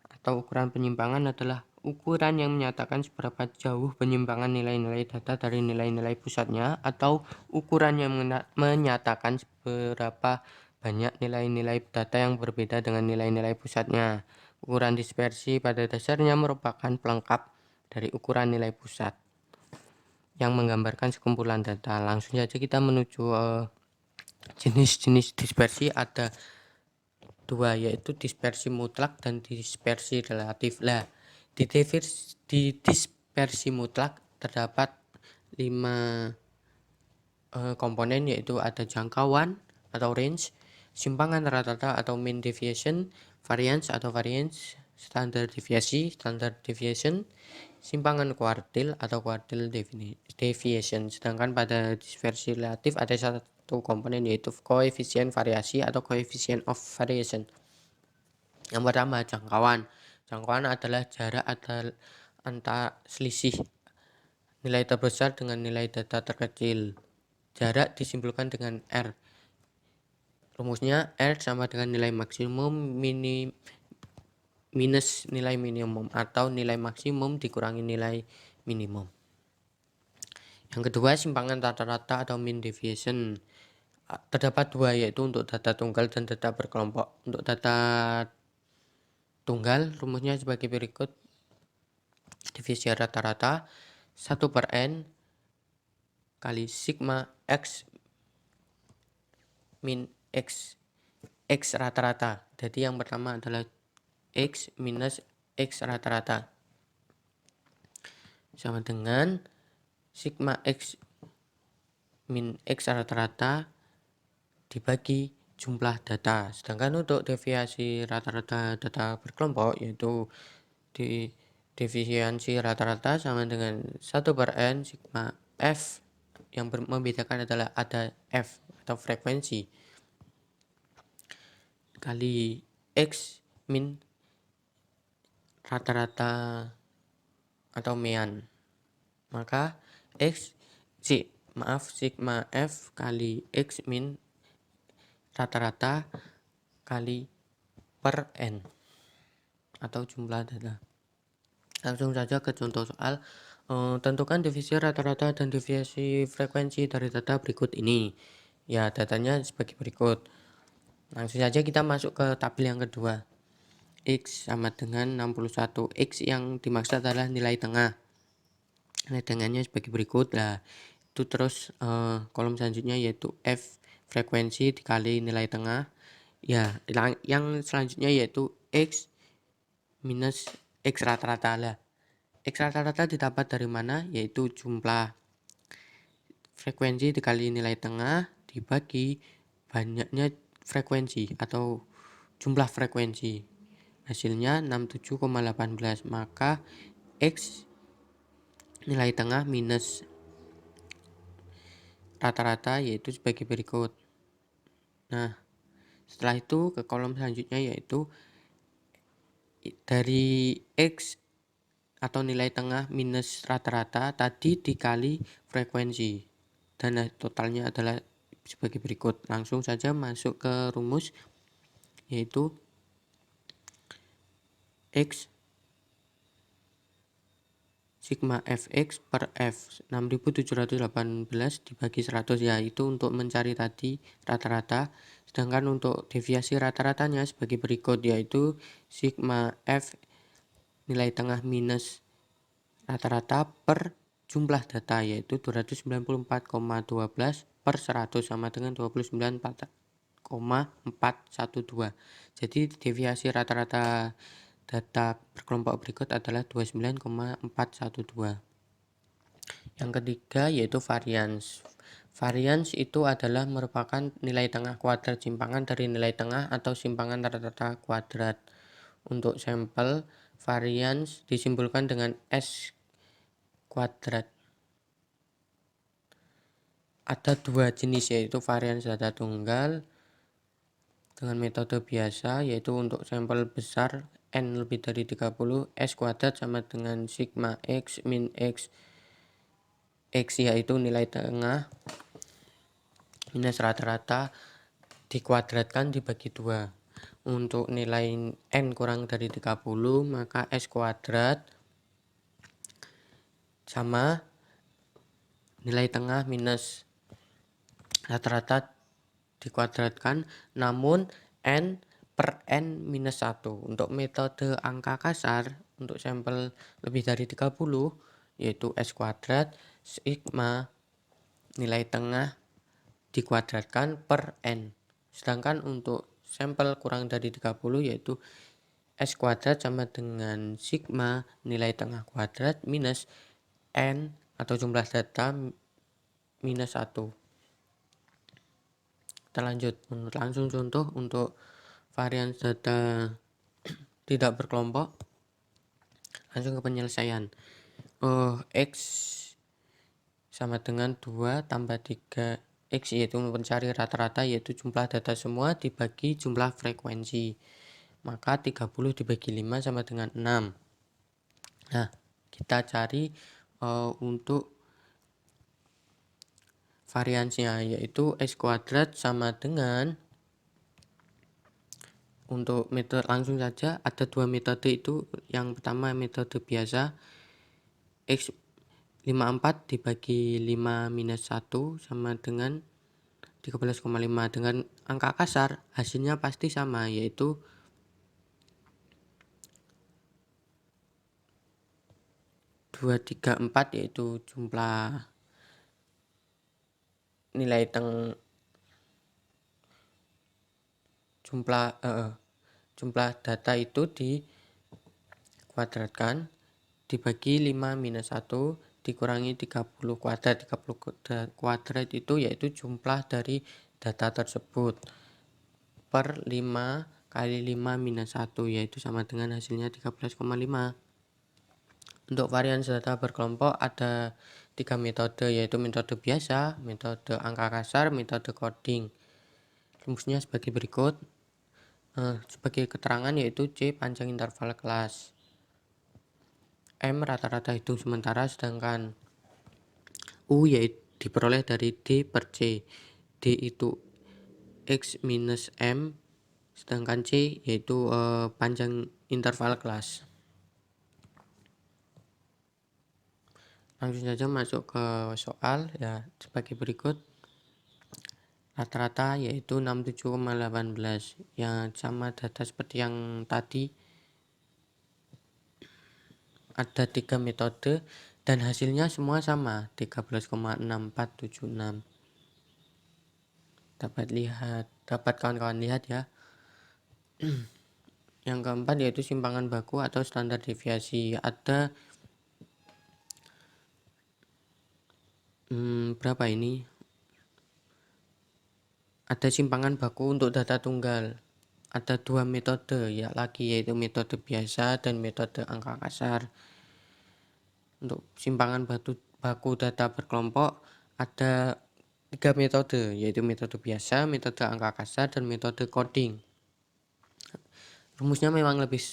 atau ukuran penyimpangan adalah ukuran yang menyatakan seberapa jauh penyimpangan nilai-nilai data dari nilai-nilai pusatnya, atau ukuran yang menyatakan seberapa banyak nilai-nilai data yang berbeda dengan nilai-nilai pusatnya. Ukuran dispersi pada dasarnya merupakan pelengkap dari ukuran nilai pusat yang menggambarkan sekumpulan data. Langsung saja kita menuju jenis-jenis dispersi. Ada dua, yaitu dispersi mutlak dan dispersi relatif. Di dispersi mutlak terdapat 5 komponen, yaitu ada jangkauan atau range, simpangan rata-rata atau mean deviation, variance atau variance, standar deviation, simpangan kuartil atau quartile deviation. Sedangkan pada dispersi relatif ada satu komponen, yaitu koefisien variasi atau coefficient of variation. Yang pertama, jangkauan. Jangkauan adalah jarak antara selisih nilai terbesar dengan nilai data terkecil. Jarak disimpulkan dengan R. Rumusnya R sama dengan nilai maksimum minus nilai minimum, atau nilai maksimum dikurangi nilai minimum. Yang kedua, simpangan rata-rata atau mean deviation. Terdapat dua, yaitu untuk data tunggal dan data berkelompok. Untuk data tunggal rumusnya sebagai berikut: divisi rata-rata 1/n kali sigma x min x rata-rata. Jadi yang pertama adalah x minus x rata-rata sama dengan sigma x min x rata-rata dibagi jumlah data. Sedangkan untuk deviasi rata-rata data berkelompok, yaitu di defisiensi rata-rata sama dengan 1/n sigma f. Yang membedakan adalah ada f atau frekuensi kali x min rata-rata atau mean. Maka sigma f kali x min rata-rata kali per n atau jumlah data. Langsung saja ke contoh soal. Tentukan divisi rata-rata dan deviasi frekuensi dari data berikut ini. Ya, datanya sebagai berikut. Langsung saja kita masuk ke tabel yang kedua. X sama dengan 61. X yang dimaksud adalah nilai tengah. Nilai tengahnya sebagai berikut. Itu terus kolom selanjutnya yaitu F frekuensi dikali nilai tengah. Ya, yang selanjutnya yaitu X minus X rata-rata. X rata-rata didapat dari mana? Yaitu jumlah frekuensi dikali nilai tengah dibagi banyaknya frekuensi atau jumlah frekuensi. Hasilnya 67,18. Maka X nilai tengah minus rata-rata yaitu sebagai berikut. Nah, setelah itu ke kolom selanjutnya yaitu dari X atau nilai tengah minus rata-rata tadi dikali frekuensi, dan totalnya adalah sebagai berikut. Langsung saja masuk ke rumus, yaitu X sigma fx per f 6718 dibagi 100, yaitu untuk mencari tadi rata-rata. Sedangkan untuk deviasi rata-ratanya sebagai berikut, yaitu sigma f nilai tengah minus rata-rata per jumlah data, yaitu 294,12 per 100 sama dengan 29,412. Jadi deviasi rata-rata data berkelompok berikut adalah 29,412. Yang ketiga yaitu varians. Varians itu adalah merupakan nilai tengah kuadrat simpangan dari nilai tengah atau simpangan rata-rata kuadrat. Untuk sampel, varians disimbolkan dengan S kuadrat. Ada dua jenis, yaitu varians data tunggal dengan metode biasa, yaitu untuk sampel besar N lebih dari 30, S kuadrat sama dengan sigma X min X, yaitu nilai tengah minus rata-rata dikuadratkan dibagi 2. Untuk nilai N kurang dari 30, maka S kuadrat sama nilai tengah minus rata-rata dikuadratkan, namun N per N minus 1. Untuk metode angka kasar, untuk sampel lebih dari 30, yaitu S kuadrat sigma nilai tengah dikuadratkan per N. Sedangkan untuk sampel kurang dari 30, yaitu S kuadrat sama dengan sigma nilai tengah kuadrat minus N atau jumlah data minus 1. Kita lanjut, langsung contoh untuk varians data tidak berkelompok. Langsung ke penyelesaian. X sama dengan 2 tambah 3X, yaitu mencari rata-rata, yaitu jumlah data semua dibagi jumlah frekuensi. Maka 30 dibagi 5 sama dengan 6. Nah, kita cari untuk variansnya, yaitu S kuadrat sama dengan, untuk metode langsung saja ada dua metode, itu yang pertama metode biasa, X 54 dibagi 5 minus 1 sama dengan 13,5. Dengan angka kasar hasilnya pasti sama, yaitu 234, yaitu jumlah nilai jumlah data itu dikuadratkan dibagi 5 minus 1 dikurangi 30 kuadrat. 30 kuadrat itu yaitu jumlah dari data tersebut per 5 kali 5 minus 1, yaitu sama dengan hasilnya 13,5. Untuk varians data berkelompok ada 3 metode, yaitu metode biasa, metode angka kasar, metode coding. Rumusnya sebagai berikut. Sebagai keterangan yaitu C panjang interval kelas, M rata-rata hitung sementara, sedangkan U yaitu diperoleh dari D per C. D itu X minus M, sedangkan C yaitu panjang interval kelas. Langsung saja masuk ke soal ya, sebagai berikut. Rata-rata yaitu 67,18, yang sama data seperti yang tadi. Ada 3 metode dan hasilnya semua sama, 13,6476. Dapat kawan-kawan lihat ya. Yang keempat yaitu simpangan baku atau standar deviasi. Ada berapa ini? Ada simpangan baku untuk data tunggal. Ada 2 metode ya lagi, yaitu metode biasa dan metode angka kasar. Untuk simpangan baku data berkelompok ada 3 metode, yaitu metode biasa, metode angka kasar, dan metode coding. Rumusnya memang lebih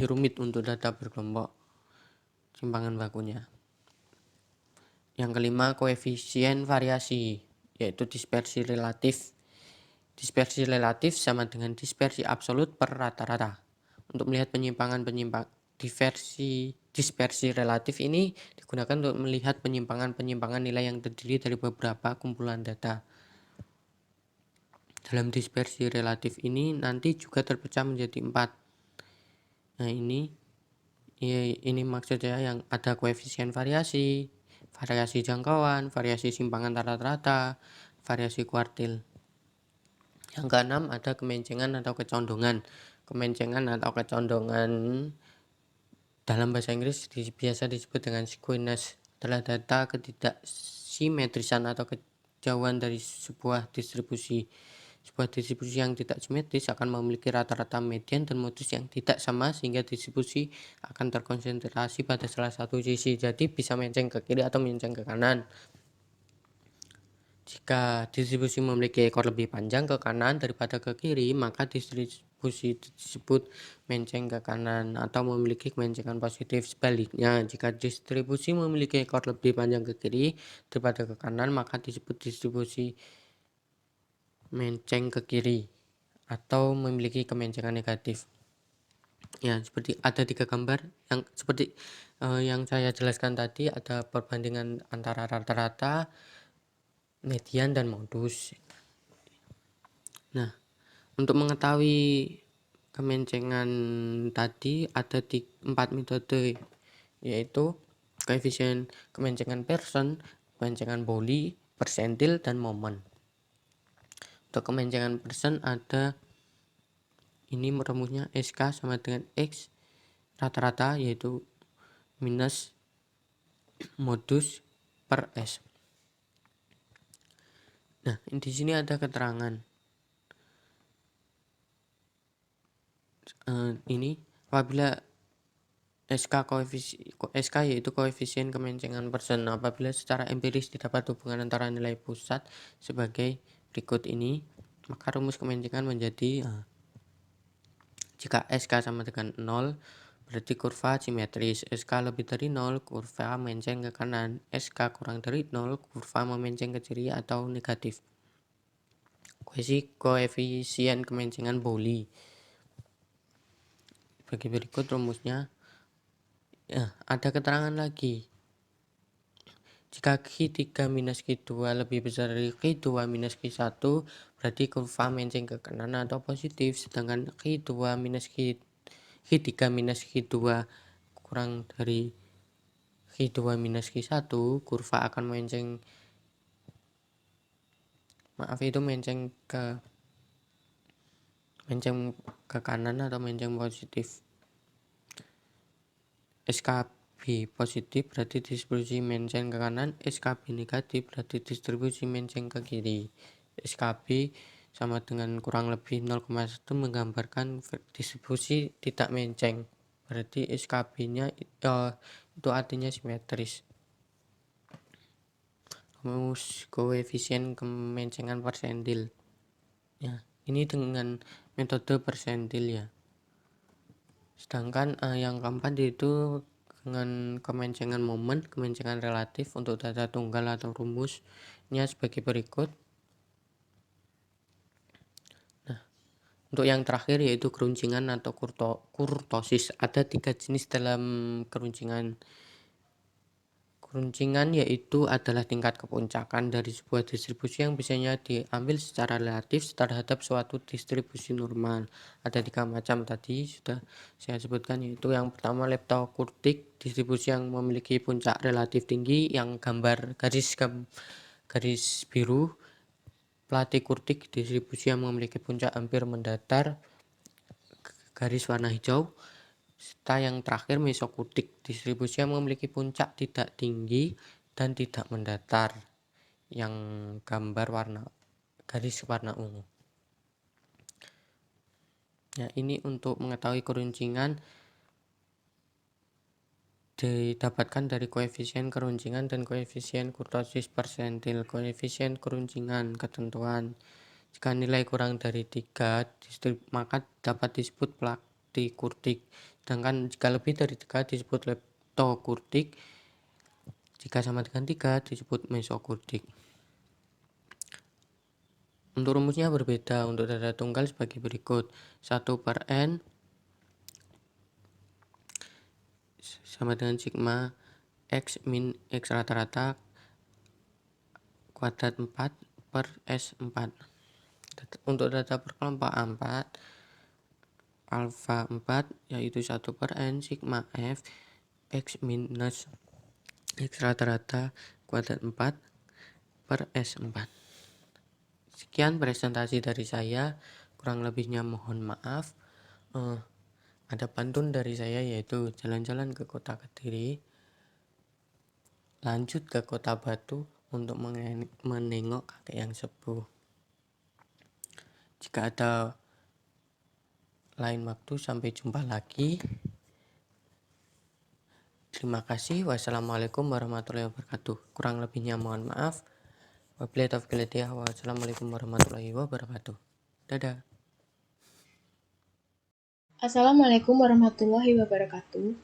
rumit untuk data berkelompok simpangan bakunya. Yang kelima, koefisien variasi, yaitu dispersi relatif. Dispersi relatif sama dengan dispersi absolut per rata-rata. Untuk melihat diversi Dispersi relatif ini digunakan untuk melihat penyimpangan-penyimpangan nilai yang terdiri dari beberapa kumpulan data. Dalam dispersi relatif ini nanti juga terpecah menjadi 4. Nah, ini maksudnya yang ada koefisien variasi, variasi jangkauan, variasi simpangan rata-rata, variasi kuartil. Yang keenam ada kemencengan atau kecondongan. Kemencengan atau kecondongan dalam bahasa Inggris biasa disebut dengan skewness, adalah data ketidaksimetrisan atau kejauhan dari sebuah distribusi. Sebuah distribusi yang tidak simetris akan memiliki rata-rata median dan modus yang tidak sama, sehingga distribusi akan terkonsentrasi pada salah satu sisi. Jadi bisa menceng ke kiri atau menceng ke kanan. Jika distribusi memiliki ekor lebih panjang ke kanan daripada ke kiri, maka distribusi disebut menceng ke kanan atau memiliki kemencengan positif. Sebaliknya, jika distribusi memiliki ekor lebih panjang ke kiri daripada ke kanan, maka disebut distribusi menceng ke kiri atau memiliki kemencengan negatif. Ya, seperti ada 3 gambar yang seperti yang saya jelaskan tadi, ada perbandingan antara rata-rata, median, dan modus. Nah, untuk mengetahui kemencengan tadi ada 4 metode, yaitu koefisien kemencengan Pearson, kemencengan Bowley, persentil, dan momen. Untuk kemencengan Pearson ada ini rumusnya SK sama dengan X rata-rata, yaitu minus modus per S. Nah, di sini ada keterangan. Ini apabila SK yaitu koefisien kemencengan Pearson, apabila secara empiris didapat hubungan antara nilai pusat sebagai berikut ini, maka rumus kemencengan menjadi jika SK sama dengan 0 berarti kurva simetris. SK lebih dari 0 kurva menceng ke kanan, SK kurang dari 0 kurva memenceng ke kiri atau negatif. Koefisien kemencengan Bowley bagi berikut rumusnya. Ada keterangan lagi. Jika Q3 minus Q2 lebih besar dari Q2 minus Q1, berarti kurva menceng ke kanan atau positif, sedangkan Q3 minus Q2 kurang dari Q2 minus Q1, kurva akan menceng ke kanan atau menceng positif. SKB positif berarti distribusi menceng ke kanan, SKB negatif berarti distribusi menceng ke kiri. SKB sama dengan kurang lebih 0,1 menggambarkan distribusi tidak menceng, berarti SKB-nya itu artinya simetris. Rumus koefisien kemencengan persentil. Ya, ini dengan metode persentil ya. Sedangkan yang keempat itu dengan kemencengan momen, kemencengan relatif untuk data tunggal atau rumusnya sebagai berikut. Nah, untuk yang terakhir yaitu keruncingan atau kurtosis. Ada 3 jenis dalam keruncingan. Keruncingan yaitu adalah tingkat kepuncakan dari sebuah distribusi yang biasanya diambil secara relatif terhadap suatu distribusi normal. Ada 3 macam tadi sudah saya sebutkan, yaitu yang pertama leptokurtik, distribusi yang memiliki puncak relatif tinggi yang gambar garis biru. Platykurtik, distribusi yang memiliki puncak hampir mendatar, garis warna hijau. Serta yang terakhir mesokurtik, distribusi yang memiliki puncak tidak tinggi dan tidak mendatar, yang gambar garis warna ungu. Ya, ini untuk mengetahui keruncingan didapatkan dari koefisien keruncingan dan koefisien kurtosis persentil. Koefisien keruncingan ketentuan. Jika nilai kurang dari 3, maka dapat disebut platykurtik. Sedangkan jika lebih dari 3 disebut leptokurtik. Jika sama dengan 3 disebut mesokurtik. Untuk rumusnya berbeda. Untuk data tunggal sebagai berikut. 1/n sama dengan sigma X min X rata-rata kuadrat 4 per S4. Untuk data berkelompok A4 alfa 4 yaitu 1 per N sigma F X minus X rata-rata kuadrat 4 per S4. Sekian presentasi dari saya, kurang lebihnya mohon maaf. Ada pantun dari saya yaitu jalan-jalan ke kota Kediri, lanjut ke kota Batu untuk menengok kakek yang sepuh. Jika ada lain waktu, sampai jumpa lagi. Terima kasih. Wassalamualaikum warahmatullahi wabarakatuh. Kurang lebihnya mohon maaf. Wabillahi taufiq wal hidayah. Wassalamualaikum warahmatullahi wabarakatuh. Dadah. Assalamualaikum warahmatullahi wabarakatuh.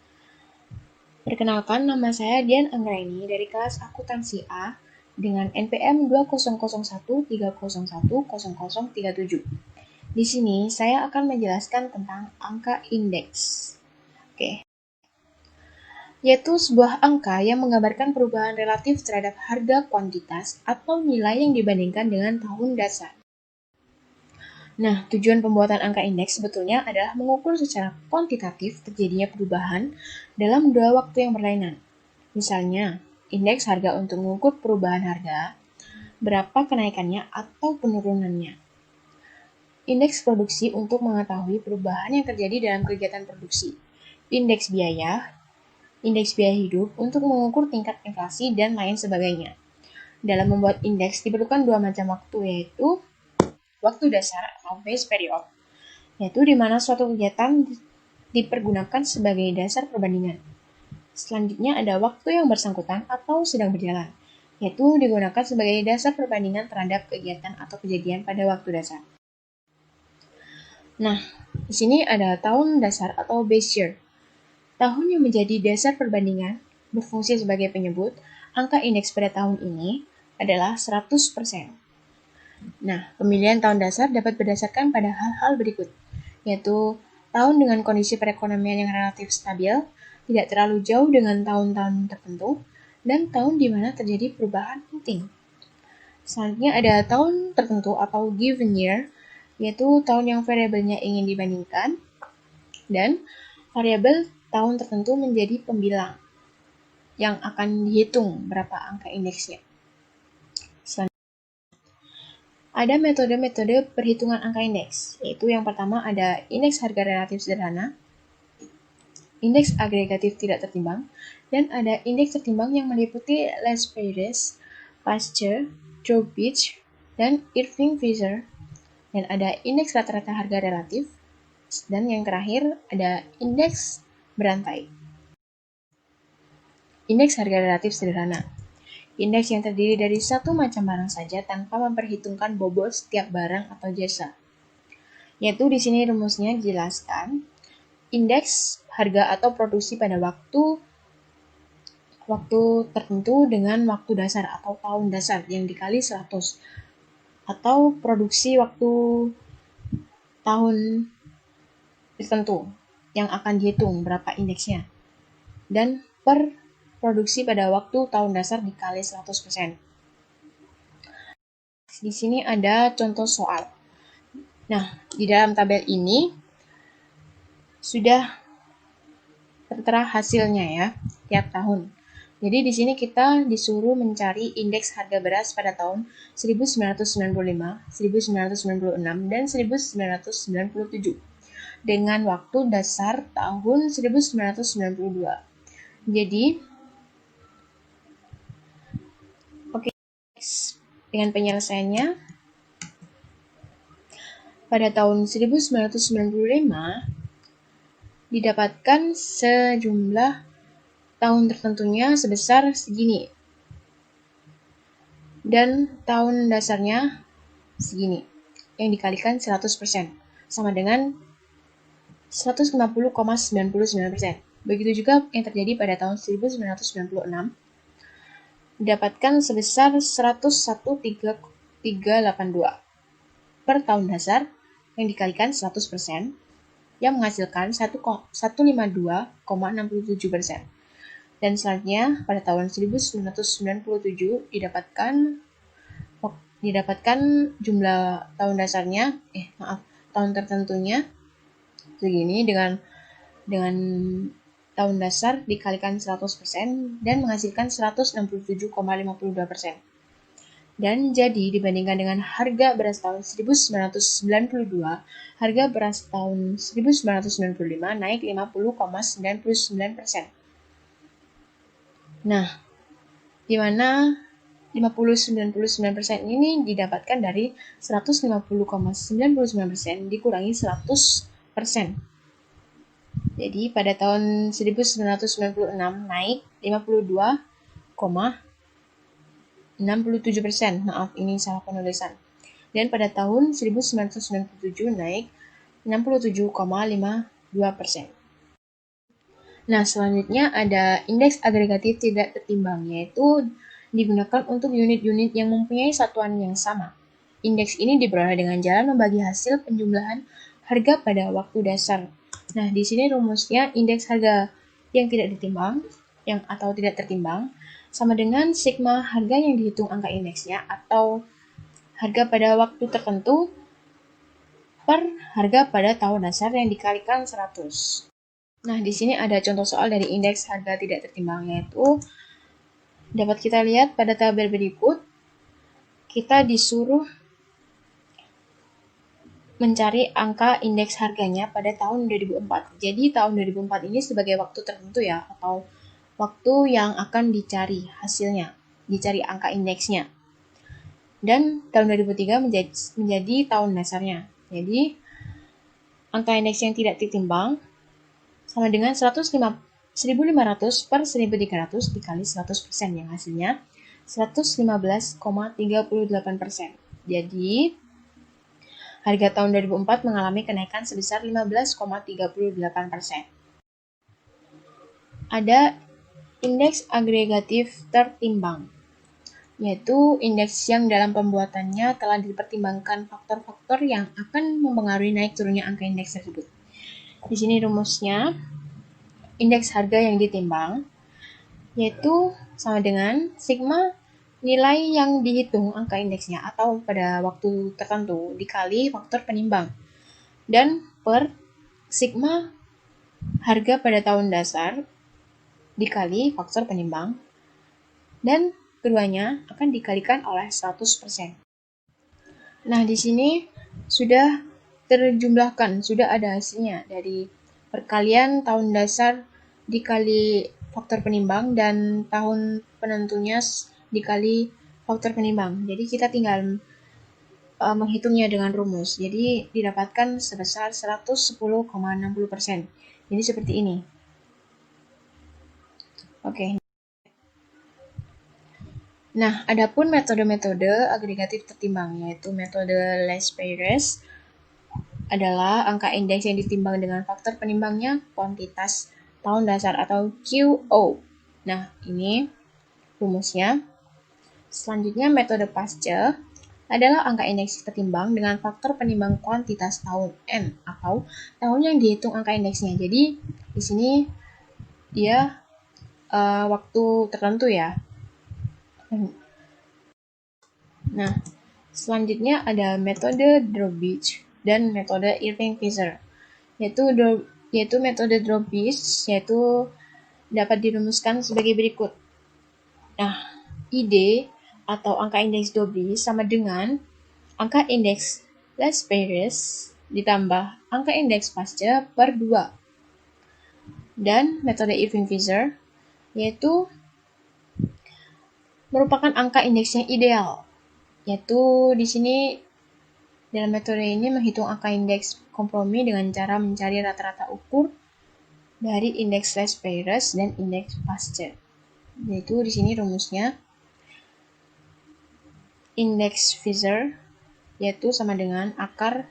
Perkenalkan, nama saya Dian Anggraini dari kelas akuntansi A dengan NPM 200130100037. Di sini saya akan menjelaskan tentang angka indeks. Yaitu sebuah angka yang menggambarkan perubahan relatif terhadap harga kuantitas atau nilai yang dibandingkan dengan tahun dasar. Nah, tujuan pembuatan angka indeks sebetulnya adalah mengukur secara kuantitatif terjadinya perubahan dalam dua waktu yang berlainan. Misalnya, indeks harga untuk mengukur perubahan harga, berapa kenaikannya atau penurunannya. Indeks produksi untuk mengetahui perubahan yang terjadi dalam kegiatan produksi. Indeks biaya hidup untuk mengukur tingkat inflasi dan lain sebagainya. Dalam membuat indeks diperlukan dua macam waktu, yaitu waktu dasar atau base period, yaitu di mana suatu kegiatan dipergunakan sebagai dasar perbandingan. Selanjutnya ada waktu yang bersangkutan atau sedang berjalan, yaitu digunakan sebagai dasar perbandingan terhadap kegiatan atau kejadian pada waktu dasar. Nah, di sini ada tahun dasar atau base year. Tahun yang menjadi dasar perbandingan berfungsi sebagai penyebut angka indeks pada tahun ini adalah 100%. Nah, pemilihan tahun dasar dapat berdasarkan pada hal-hal berikut, yaitu tahun dengan kondisi perekonomian yang relatif stabil, tidak terlalu jauh dengan tahun-tahun tertentu, dan tahun di mana terjadi perubahan penting. Selanjutnya ada tahun tertentu atau given year, yaitu tahun yang variabelnya ingin dibandingkan, dan variabel tahun tertentu menjadi pembilang yang akan dihitung berapa angka indeksnya. Ada metode-metode perhitungan angka indeks, yaitu yang pertama ada indeks harga relatif sederhana, indeks agregatif tidak tertimbang, dan ada indeks tertimbang yang meliputi Letz-Perez, Pasteur, Trowbridge, dan Irving-Fisher, dan ada indeks rata-rata harga relatif, dan yang terakhir ada indeks berantai. Indeks harga relatif sederhana. Indeks yang terdiri dari satu macam barang saja tanpa memperhitungkan bobot setiap barang atau jasa. Yaitu di sini rumusnya dijelaskan, indeks harga atau produksi pada waktu tertentu dengan waktu dasar atau tahun dasar yang dikali 100, atau produksi waktu tahun tertentu yang akan dihitung berapa indeksnya, dan per produksi pada waktu tahun dasar dikali 100%. Di sini ada contoh soal. Nah, di dalam tabel ini sudah tertera hasilnya ya, tiap tahun. Jadi di sini kita disuruh mencari indeks harga beras pada tahun 1995, 1996, dan 1997 dengan waktu dasar tahun 1992. Jadi dengan penyelesaiannya, pada tahun 1995 didapatkan sejumlah tahun tertentunya sebesar segini, dan tahun dasarnya segini, yang dikalikan 100%, sama dengan 150,99%. Begitu juga yang terjadi pada tahun 1996, didapatkan sebesar 101,3382 per tahun dasar yang dikalikan 100%, yang menghasilkan 152,67%. Dan selanjutnya pada tahun 1997 didapatkan jumlah tahun dasarnya, tahun tertentunya segini dengan tahun dasar dikalikan 100% dan menghasilkan 167,52%. Dan jadi dibandingkan dengan harga beras tahun 1992, harga beras tahun 1995 naik 50,99%. Nah, di mana 50,99% ini didapatkan dari 150,99% dikurangi 100%. Jadi pada tahun 1996 naik 52,67%. Maaf, ini salah penulisan. Dan pada tahun 1997 naik 67,52%. Nah, selanjutnya ada indeks agregatif tidak tertimbang, yaitu digunakan untuk unit-unit yang mempunyai satuan yang sama. Indeks ini diperoleh dengan cara membagi hasil penjumlahan harga pada waktu dasar. Nah, di sini rumusnya indeks harga yang tidak ditimbang atau tidak tertimbang sama dengan sigma harga yang dihitung angka indeksnya atau harga pada waktu tertentu per harga pada tahun dasar yang dikalikan 100. Nah, di sini ada contoh soal dari indeks harga tidak tertimbang, yaitu dapat kita lihat pada tabel berikut. Kita disuruh mencari angka indeks harganya pada tahun 2004. Jadi tahun 2004 ini sebagai waktu tertentu ya, atau waktu yang akan dicari hasilnya, dicari angka indeksnya. Dan tahun 2003 menjadi tahun dasarnya. Jadi angka indeks yang tidak ditimbang sama dengan 1.500 per 1.300 dikali 100%, yang hasilnya 115,38%. Jadi, harga tahun 2004 mengalami kenaikan sebesar 15,38%. Ada indeks agregatif tertimbang, yaitu indeks yang dalam pembuatannya telah dipertimbangkan faktor-faktor yang akan mempengaruhi naik turunnya angka indeks tersebut. Di sini rumusnya, indeks harga yang ditimbang, yaitu sama dengan sigma nilai yang dihitung angka indeksnya atau pada waktu tertentu dikali faktor penimbang, dan per sigma harga pada tahun dasar dikali faktor penimbang, dan keduanya akan dikalikan oleh 100%. Nah, di sini sudah terjumlahkan, sudah ada hasilnya dari perkalian tahun dasar dikali faktor penimbang dan tahun penentunya dikali faktor penimbang. Jadi kita tinggal menghitungnya dengan rumus. Jadi didapatkan sebesar 110,60%. Jadi seperti ini. Oke. Nah, adapun metode-metode agregatif tertimbang, yaitu metode Lespeyres, adalah angka indeks yang ditimbang dengan faktor penimbangnya kuantitas tahun dasar atau QO. Nah, ini rumusnya. Selanjutnya, metode Pasce adalah angka indeks tertimbang dengan faktor penimbang kuantitas tahun N atau tahun yang dihitung angka indeksnya. Jadi, di sini dia waktu tertentu ya. Nah, selanjutnya ada metode Drawbridge dan metode Irving-Fisher, yaitu metode Drawbridge yaitu dapat dirumuskan sebagai berikut. Nah, ID atau angka indeks Drawbridge sama dengan angka indeks Lespeyres ditambah angka indeks Pasce per 2. Dan metode Irving-Fisher yaitu merupakan angka indeks yang ideal, yaitu di sini dalam metode ini menghitung angka indeks kompromi dengan cara mencari rata-rata ukur dari indeks Lespeyres dan indeks Pasce. Yaitu di sini rumusnya indeks Fisher yaitu sama dengan akar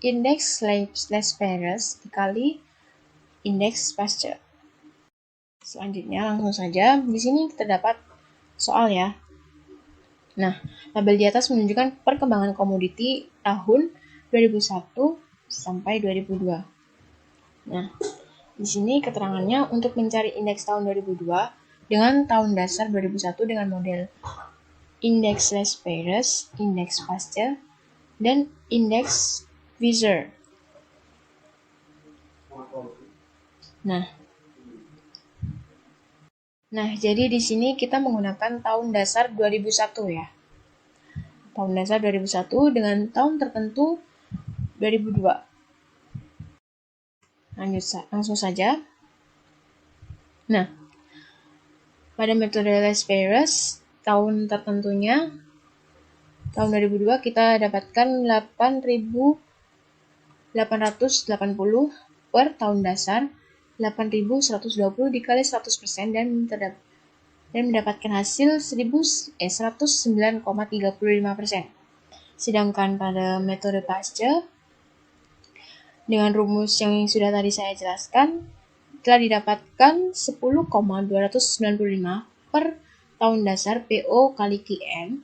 indeks Lespeyres dikali indeks Pasce. Selanjutnya langsung saja di sini terdapat soal ya. Nah, tabel di atas menunjukkan perkembangan komoditi tahun 2001 sampai 2002. Nah, di sini keterangannya untuk mencari indeks tahun 2002 dengan tahun dasar 2001 dengan model indeks Less Pairs, indeks Pasteur, dan indeks Visor. Nah, jadi di sini kita menggunakan tahun dasar 2001 ya. Tahun dasar 2001 dengan tahun tertentu 2002. Langsung saja. Nah, pada metode Less Pairs, tahun tertentunya tahun 2002 kita dapatkan 8.880 per tahun dasar, 8.120 dikali 100% dan mendapatkan hasil 109,35%. Sedangkan pada metode Pasteur dengan rumus yang sudah tadi saya jelaskan telah didapatkan 10,295 per tahun dasar PO kali QN,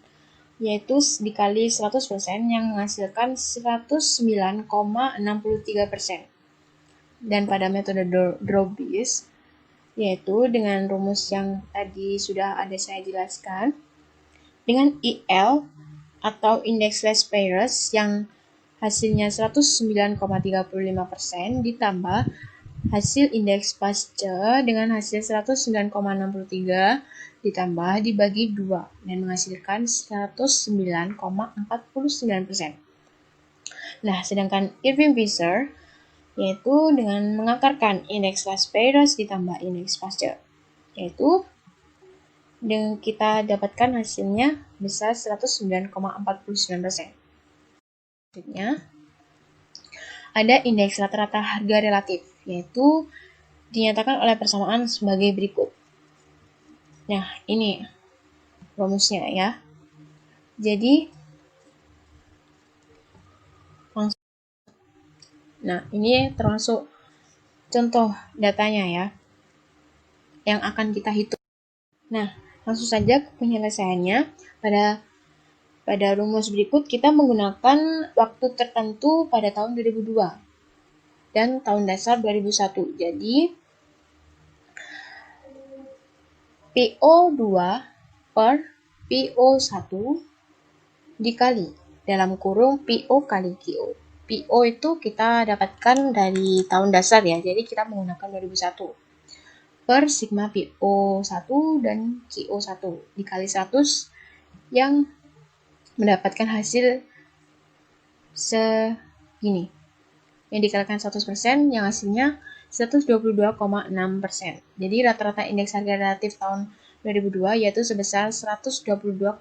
yaitu dikali 100% yang menghasilkan 109,63%. Dan pada metode Dробis, yaitu dengan rumus yang tadi sudah ada saya jelaskan, dengan IL atau Index Less Pairs yang hasilnya 109,35% ditambah hasil indeks Pasteur dengan hasil 109,63 ditambah dibagi 2 dan menghasilkan 109,49%. Nah, sedangkan Irving-Visor yaitu dengan mengakarkan indeks Less Pairs ditambah indeks Pasteur, yaitu dengan kita dapatkan hasilnya besar 109,49%. Selanjutnya, ada indeks rata-rata harga relatif, yaitu dinyatakan oleh persamaan sebagai berikut. Nah, ini rumusnya ya. Jadi, ini termasuk contoh datanya ya, yang akan kita hitung. Nah, langsung saja ke penyelesaiannya. Pada rumus berikut kita menggunakan waktu tertentu pada tahun 2002 dan tahun dasar 2001. Jadi, PO2 per PO1 dikali dalam kurung PO kali QO. PO itu kita dapatkan dari tahun dasar ya, jadi kita menggunakan 2001 per sigma PO1 dan QO1 dikali 100 yang mendapatkan hasil segini. Yang dikalikan 100% yang hasilnya 122,6%. Jadi rata-rata indeks harga relatif tahun 2002 yaitu sebesar 122,6%.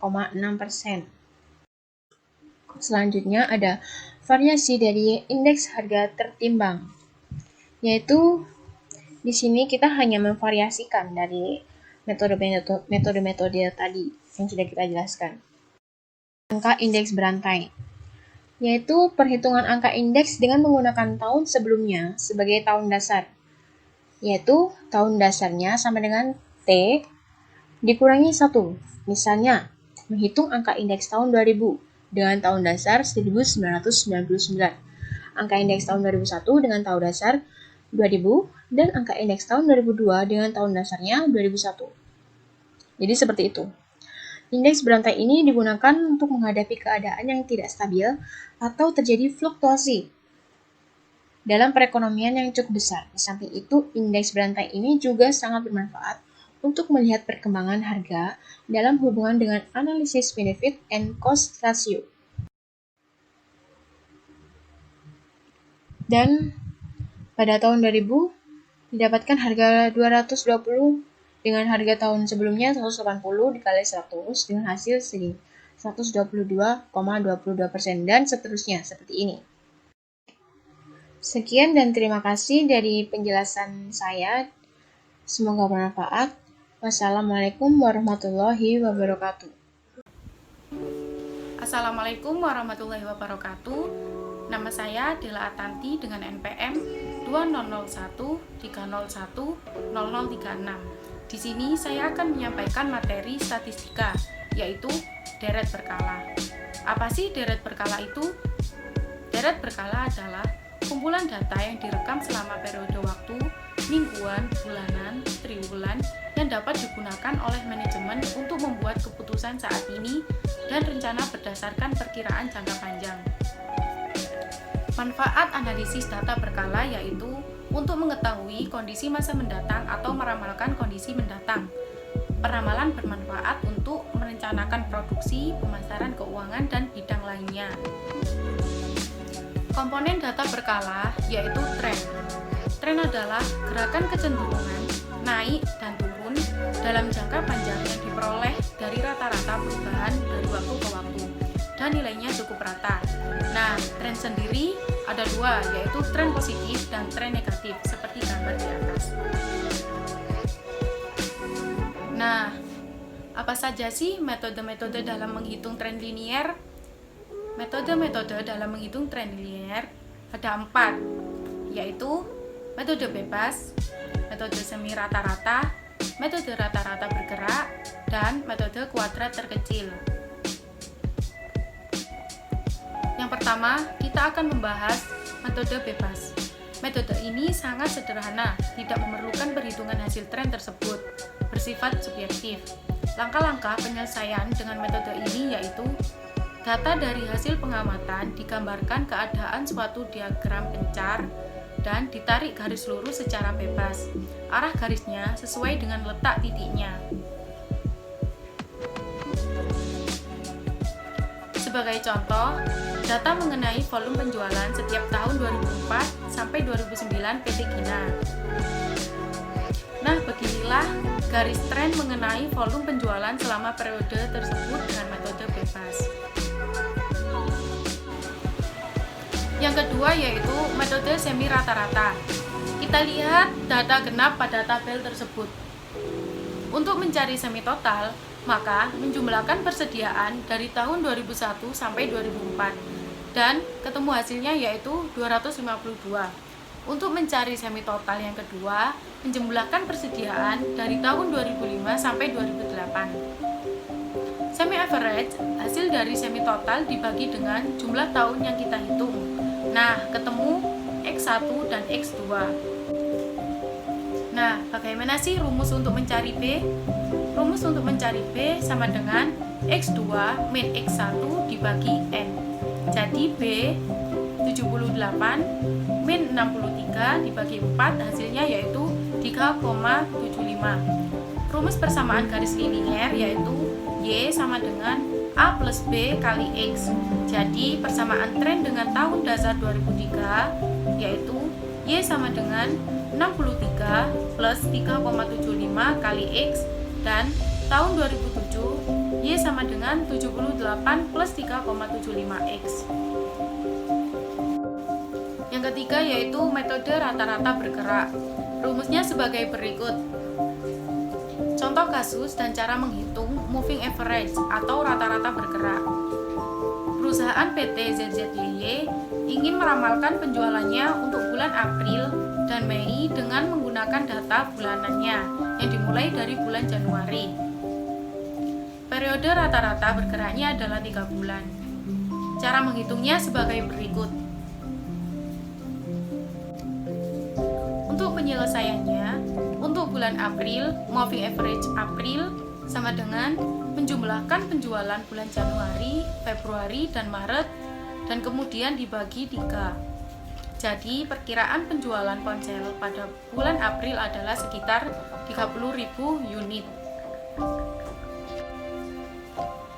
Selanjutnya ada variasi dari indeks harga tertimbang, yaitu di sini kita hanya memvariasikan dari metode-metode tadi yang sudah kita jelaskan. Angka indeks berantai, yaitu perhitungan angka indeks dengan menggunakan tahun sebelumnya sebagai tahun dasar, yaitu tahun dasarnya sama dengan T dikurangi 1. Misalnya, menghitung angka indeks tahun 2000 dengan tahun dasar 1999, angka indeks tahun 2001 dengan tahun dasar 2000, dan angka indeks tahun 2002 dengan tahun dasarnya 2001. Jadi seperti itu. Indeks berantai ini digunakan untuk menghadapi keadaan yang tidak stabil atau terjadi fluktuasi dalam perekonomian yang cukup besar. Di samping itu, indeks berantai ini juga sangat bermanfaat untuk melihat perkembangan harga dalam hubungan dengan analisis benefit and cost ratio. Dan pada tahun 2000 didapatkan harga 220 dengan harga tahun sebelumnya 180 dikali 100 dengan hasil segini 122,22% dan seterusnya seperti ini. Sekian dan terima kasih dari penjelasan saya. Semoga bermanfaat. Wassalamualaikum warahmatullahi wabarakatuh. Assalamualaikum warahmatullahi wabarakatuh. Nama saya Dela Atanti dengan NPM 2013010036. Di sini saya akan menyampaikan materi statistika, yaitu deret berkala. Apa sih deret berkala itu? Deret berkala adalah kumpulan data yang direkam selama periode waktu, mingguan, bulanan, triwulan, yang dapat digunakan oleh manajemen untuk membuat keputusan saat ini dan rencana berdasarkan perkiraan jangka panjang. Manfaat analisis data berkala yaitu untuk mengetahui kondisi masa mendatang atau meramalkan kondisi mendatang. Peramalan bermanfaat untuk merencanakan produksi, pemasaran keuangan, dan bidang lainnya. Komponen data berkala yaitu tren. Tren adalah gerakan kecenderungan naik dan turun dalam jangka panjang yang diperoleh dari rata-rata perubahan dari waktu ke waktu dan nilainya cukup rata. Nah, tren sendiri ada dua, yaitu tren positif dan tren negatif, seperti gambar di atas. Nah, apa saja sih metode-metode dalam menghitung tren linier? Metode-metode dalam menghitung tren linier ada 4, yaitu metode bebas, metode semi rata-rata, metode rata-rata bergerak, dan metode kuadrat terkecil. Yang pertama, kita akan membahas metode bebas. Metode ini sangat sederhana, tidak memerlukan perhitungan hasil tren tersebut, bersifat subjektif. Langkah-langkah penyelesaian dengan metode ini yaitu data dari hasil pengamatan digambarkan keadaan suatu diagram pencar dan ditarik garis lurus secara bebas. Arah garisnya sesuai dengan letak titiknya. Sebagai contoh, data mengenai volume penjualan setiap tahun 2004 sampai 2009 PT Gina. Nah, beginilah garis tren mengenai volume penjualan selama periode tersebut dengan metode bebas. Yang kedua yaitu metode semi rata-rata. Kita lihat data genap pada tabel tersebut. Untuk mencari semi total, maka menjumlahkan persediaan dari tahun 2001 sampai 2004 dan ketemu hasilnya yaitu 252. Untuk mencari semi total yang kedua, menjumlahkan persediaan dari tahun 2005 sampai 2008. Semi average, hasil dari semi total dibagi dengan jumlah tahun yang kita hitung. Nah, ketemu X1 dan X2. Nah, bagaimana sih rumus untuk mencari B? Rumus untuk mencari B sama dengan X2 min X1 dibagi N. Jadi B 78 min 63 dibagi 4 hasilnya yaitu 3,75. Rumus persamaan garis linier yaitu Y sama dengan A plus B kali X. Jadi persamaan tren dengan tahun dasar 2003 yaitu Y sama dengan 63 plus 3,75 kali X dan tahun 2007 Y sama dengan 78 plus 3,75 X. Yang ketiga yaitu metode rata-rata bergerak. Rumusnya sebagai berikut. Contoh kasus dan cara menghitung moving average atau rata-rata bergerak. Perusahaan PT ZZYY ingin meramalkan penjualannya untuk bulan April dan Mei dengan menggunakan data bulanannya yang dimulai dari bulan Januari. Periode rata-rata bergeraknya adalah 3 bulan. Cara menghitungnya sebagai berikut. Untuk penyelesaiannya, untuk bulan April, moving average April sama dengan menjumlahkan penjualan bulan Januari, Februari, dan Maret dan kemudian dibagi 3. Jadi perkiraan penjualan ponsel pada bulan April adalah sekitar 30.000 unit.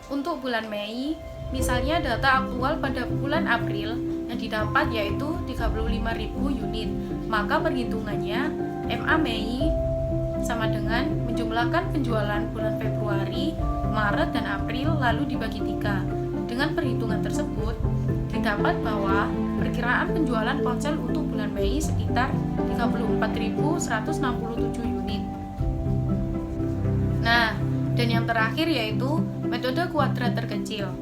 Untuk bulan Mei, misalnya data aktual pada bulan April yang didapat yaitu 35.000 unit, maka perhitungannya MA Mei sama dengan menjumlahkan penjualan bulan Februari, Maret, dan April lalu dibagi 3. Dengan perhitungan tersebut, didapat bahwa perkiraan penjualan ponsel untuk bulan Mei sekitar 34.167 unit. Nah, dan yang terakhir yaitu metode kuadrat terkecil.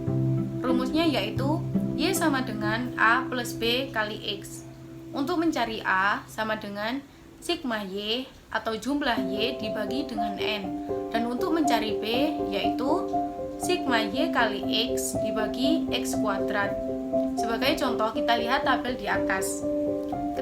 Rumusnya yaitu Y sama dengan A plus B kali X. Untuk mencari A sama dengan sigma Y atau jumlah Y dibagi dengan N. Dan untuk mencari B yaitu sigma Y kali X dibagi X kuadrat. Sebagai contoh kita lihat tabel di atas.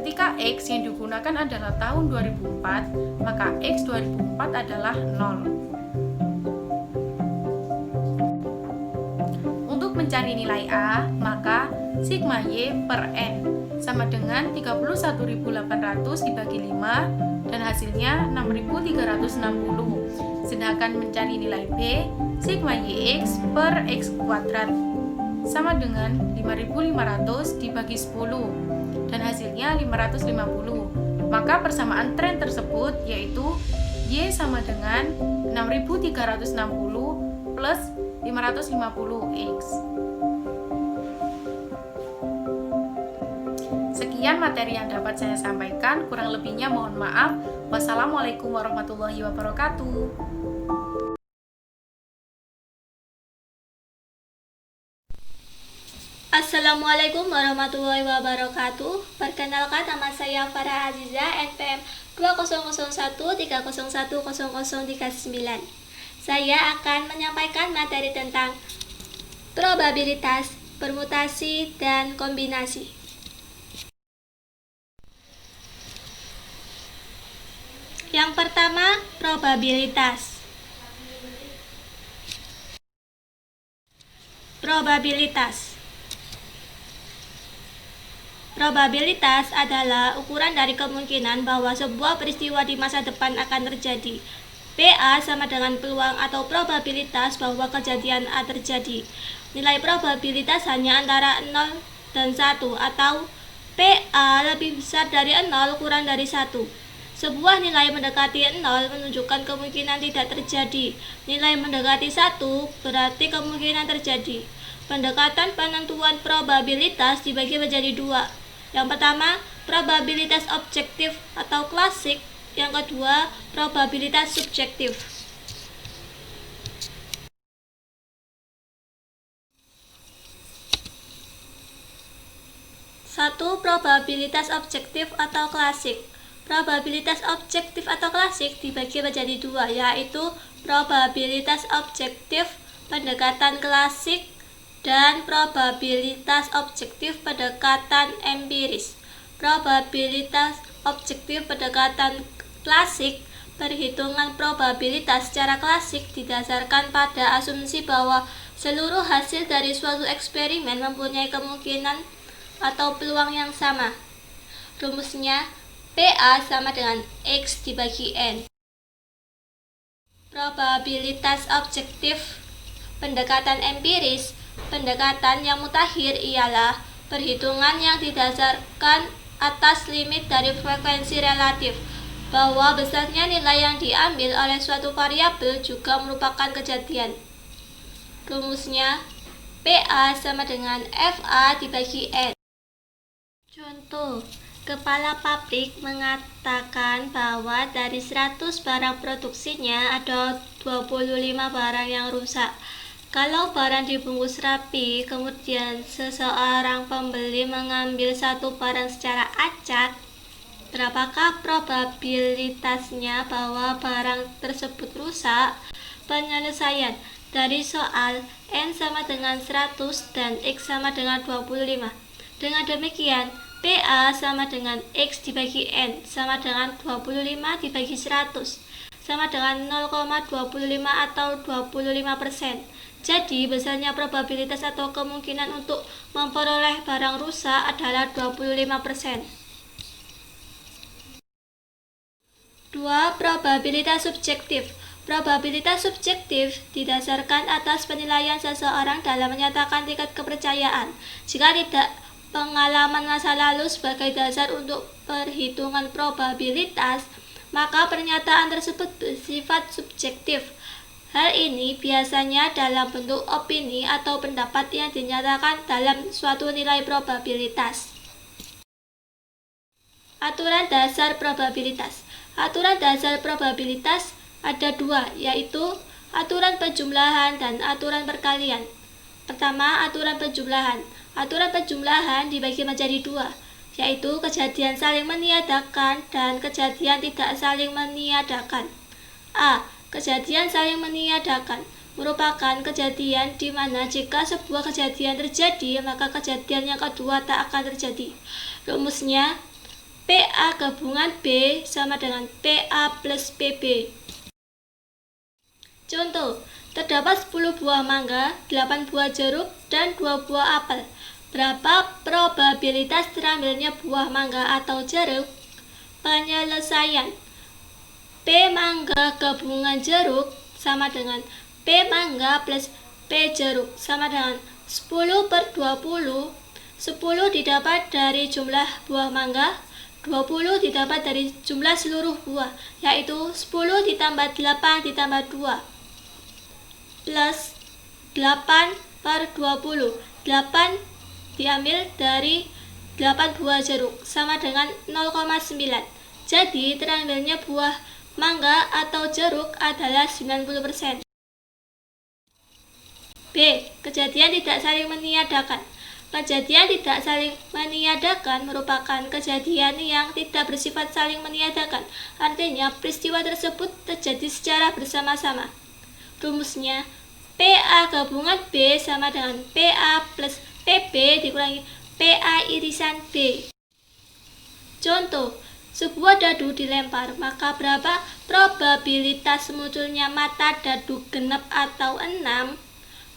Ketika X yang digunakan adalah tahun 2004, maka X 2004 adalah 0. Untuk mencari nilai A, maka sigma Y per N sama dengan 31.800 dibagi 5 dan hasilnya 6.360. Sedangkan mencari nilai B, sigma YX per X kuadrat sama dengan 5.500 dibagi 10 dan hasilnya 550. Maka persamaan tren tersebut yaitu Y sama dengan 6.360 plus 550X. Sekian materi yang dapat saya sampaikan, kurang lebihnya mohon maaf. Wassalamualaikum warahmatullahi wabarakatuh. Assalamualaikum warahmatullahi wabarakatuh. Perkenalkan, nama saya Farah Aziza, NPM 2001301039. Saya akan menyampaikan materi tentang probabilitas, permutasi, dan kombinasi. Yang pertama, probabilitas. Probabilitas adalah ukuran dari kemungkinan bahwa sebuah peristiwa di masa depan akan terjadi. PA sama dengan peluang atau probabilitas bahwa kejadian A terjadi. Nilai probabilitas hanya antara 0 dan 1 atau PA lebih besar dari 0 kurang dari 1. Sebuah nilai mendekati 0 menunjukkan kemungkinan tidak terjadi. Nilai mendekati 1 berarti kemungkinan terjadi. Pendekatan penentuan probabilitas dibagi menjadi dua. Yang pertama, probabilitas objektif atau klasik. Yang kedua, probabilitas subjektif. Satu, probabilitas objektif atau klasik. Probabilitas objektif atau klasik dibagi menjadi dua, yaitu probabilitas objektif pendekatan klasik dan probabilitas objektif pendekatan empiris. Probabilitas objektif pendekatan klasik, perhitungan probabilitas secara klasik didasarkan pada asumsi bahwa seluruh hasil dari suatu eksperimen mempunyai kemungkinan atau peluang yang sama. Rumusnya PA sama dengan X dibagi N. Probabilitas objektif pendekatan empiris, pendekatan yang mutakhir ialah perhitungan yang didasarkan atas limit dari frekuensi relatif, bahwa besarnya nilai yang diambil oleh suatu variabel juga merupakan kejadian. Rumusnya PA sama dengan FA dibagi N. Contoh, kepala pabrik mengatakan bahwa dari 100 barang produksinya ada 25 barang yang rusak. Kalau barang dibungkus rapi, kemudian seseorang pembeli mengambil satu barang secara acak, berapakah probabilitasnya bahwa barang tersebut rusak? Penyelesaian dari soal N sama dengan 100 dan X sama dengan 25. Dengan demikian, PA sama dengan X dibagi N sama dengan 25 dibagi 100 sama dengan 0,25 atau 25%. Jadi, besarnya probabilitas atau kemungkinan untuk memperoleh barang rusak adalah 25%. 2. Probabilitas subjektif. Probabilitas subjektif didasarkan atas penilaian seseorang dalam menyatakan tingkat kepercayaan. Jika tidak pengalaman masa lalu sebagai dasar untuk perhitungan probabilitas, maka pernyataan tersebut bersifat subjektif. Hal ini biasanya dalam bentuk opini atau pendapat yang dinyatakan dalam suatu nilai probabilitas. Aturan dasar probabilitas. Aturan dasar probabilitas ada dua, yaitu aturan penjumlahan dan aturan perkalian. Pertama, aturan penjumlahan. Aturan penjumlahan dibagi menjadi dua, yaitu kejadian saling meniadakan dan kejadian tidak saling meniadakan. A. Kejadian saling meniadakan merupakan kejadian di mana jika sebuah kejadian terjadi, maka kejadian yang kedua tak akan terjadi. Rumusnya PA gabungan B sama dengan PA plus PB. Contoh, terdapat 10 buah mangga, 8 buah jeruk, dan 2 buah apel. Berapa probabilitas terambilnya buah mangga atau jeruk? Penyelesaian. P mangga gabungan jeruk sama dengan P mangga plus P jeruk sama dengan 10 per 20. 10 didapat dari jumlah buah mangga, 20 didapat dari jumlah seluruh buah, yaitu 10 ditambah 8 ditambah 2 plus 8 per 20. 8 diambil dari 8 buah jeruk sama dengan 0,9. Jadi terambilnya buah mangga atau jeruk adalah 90%. B. Kejadian tidak saling meniadakan. Kejadian tidak saling meniadakan merupakan kejadian yang tidak bersifat saling meniadakan. Artinya peristiwa tersebut terjadi secara bersama-sama. Rumusnya, PA gabungan B sama dengan PA plus PB dikurangi PA irisan B. Contoh, sebuah dadu dilempar, maka berapa probabilitas munculnya mata dadu genap atau 6?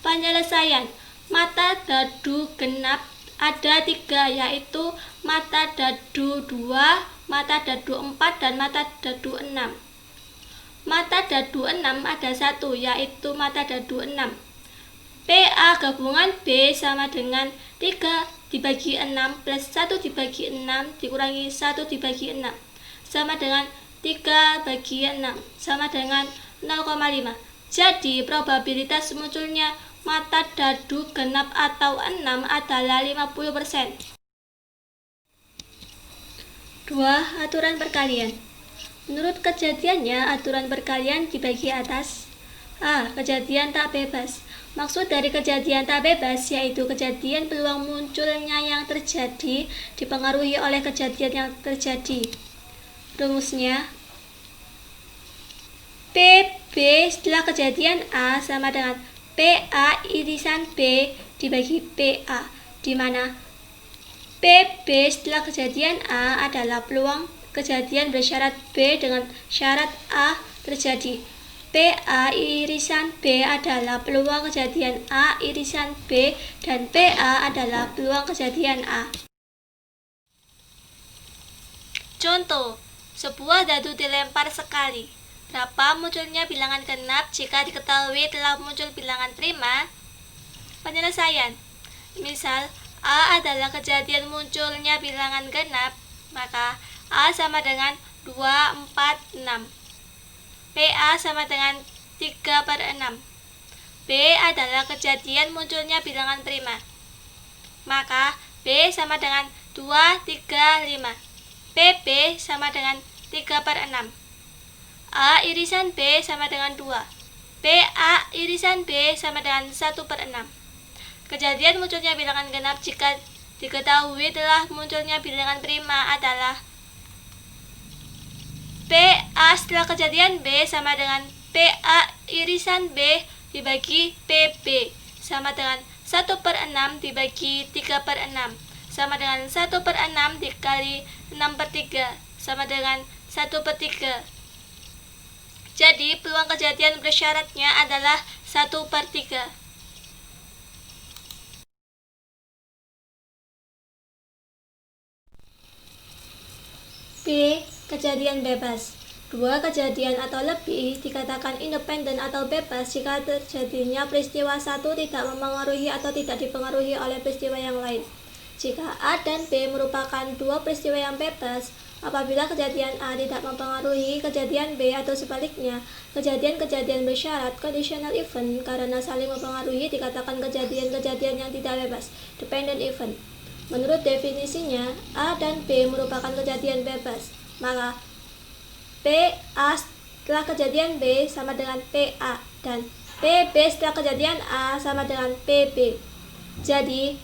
Penyelesaian, mata dadu genap ada 3, yaitu mata dadu 2, mata dadu 4, dan mata dadu 6. Mata dadu 6 ada 1, yaitu mata dadu 6. PA gabungan B sama dengan 3 dibagi 6 plus 1 dibagi 6 dikurangi 1 dibagi 6 sama dengan 3 bagi 6 sama dengan 0,5. Jadi probabilitas munculnya mata dadu genap atau 6 adalah 50%. 2. Aturan perkalian. Menurut kejadiannya, aturan perkalian dibagi atas. A. Kejadian tak bebas. Maksud dari kejadian tak bebas yaitu kejadian peluang munculnya yang terjadi dipengaruhi oleh kejadian yang terjadi. Rumusnya, PB setelah kejadian A sama dengan PA irisan B dibagi PA, di mana PB setelah kejadian A adalah peluang kejadian bersyarat B dengan syarat A terjadi. PA irisan B adalah peluang kejadian A irisan B dan PA adalah peluang kejadian A. Contoh, sebuah dadu dilempar sekali. Berapa munculnya bilangan genap jika diketahui telah muncul bilangan prima? Penyelesaian. Misal, A adalah kejadian munculnya bilangan genap, maka A sama dengan 2, 4, 6. PA sama dengan 3 per 6. B adalah kejadian munculnya bilangan prima, maka B sama dengan 2, 3, 5. PB sama dengan 3 per 6. A irisan B sama dengan 2. PA irisan B sama dengan 1 per 6. Kejadian munculnya bilangan genap jika diketahui telah munculnya bilangan prima adalah PA setelah kejadian B sama dengan PA irisan B dibagi PB sama dengan 1 per 6 dibagi 3 per 6 sama dengan 1 per 6 dikali 6 per 3 sama dengan 1 per 3. Jadi peluang kejadian bersyaratnya adalah 1 per 3. B. Kejadian bebas. Dua kejadian atau lebih dikatakan independen atau bebas jika terjadinya peristiwa satu tidak mempengaruhi atau tidak dipengaruhi oleh peristiwa yang lain. Jika A dan B merupakan dua peristiwa yang bebas, apabila kejadian A tidak mempengaruhi kejadian B atau sebaliknya, kejadian-kejadian bersyarat conditional event karena saling mempengaruhi dikatakan kejadian-kejadian yang tidak bebas dependent event. Menurut definisinya, A dan B merupakan kejadian bebas, maka PA setelah kejadian B sama dengan PA dan PB setelah kejadian A sama dengan PB. Jadi,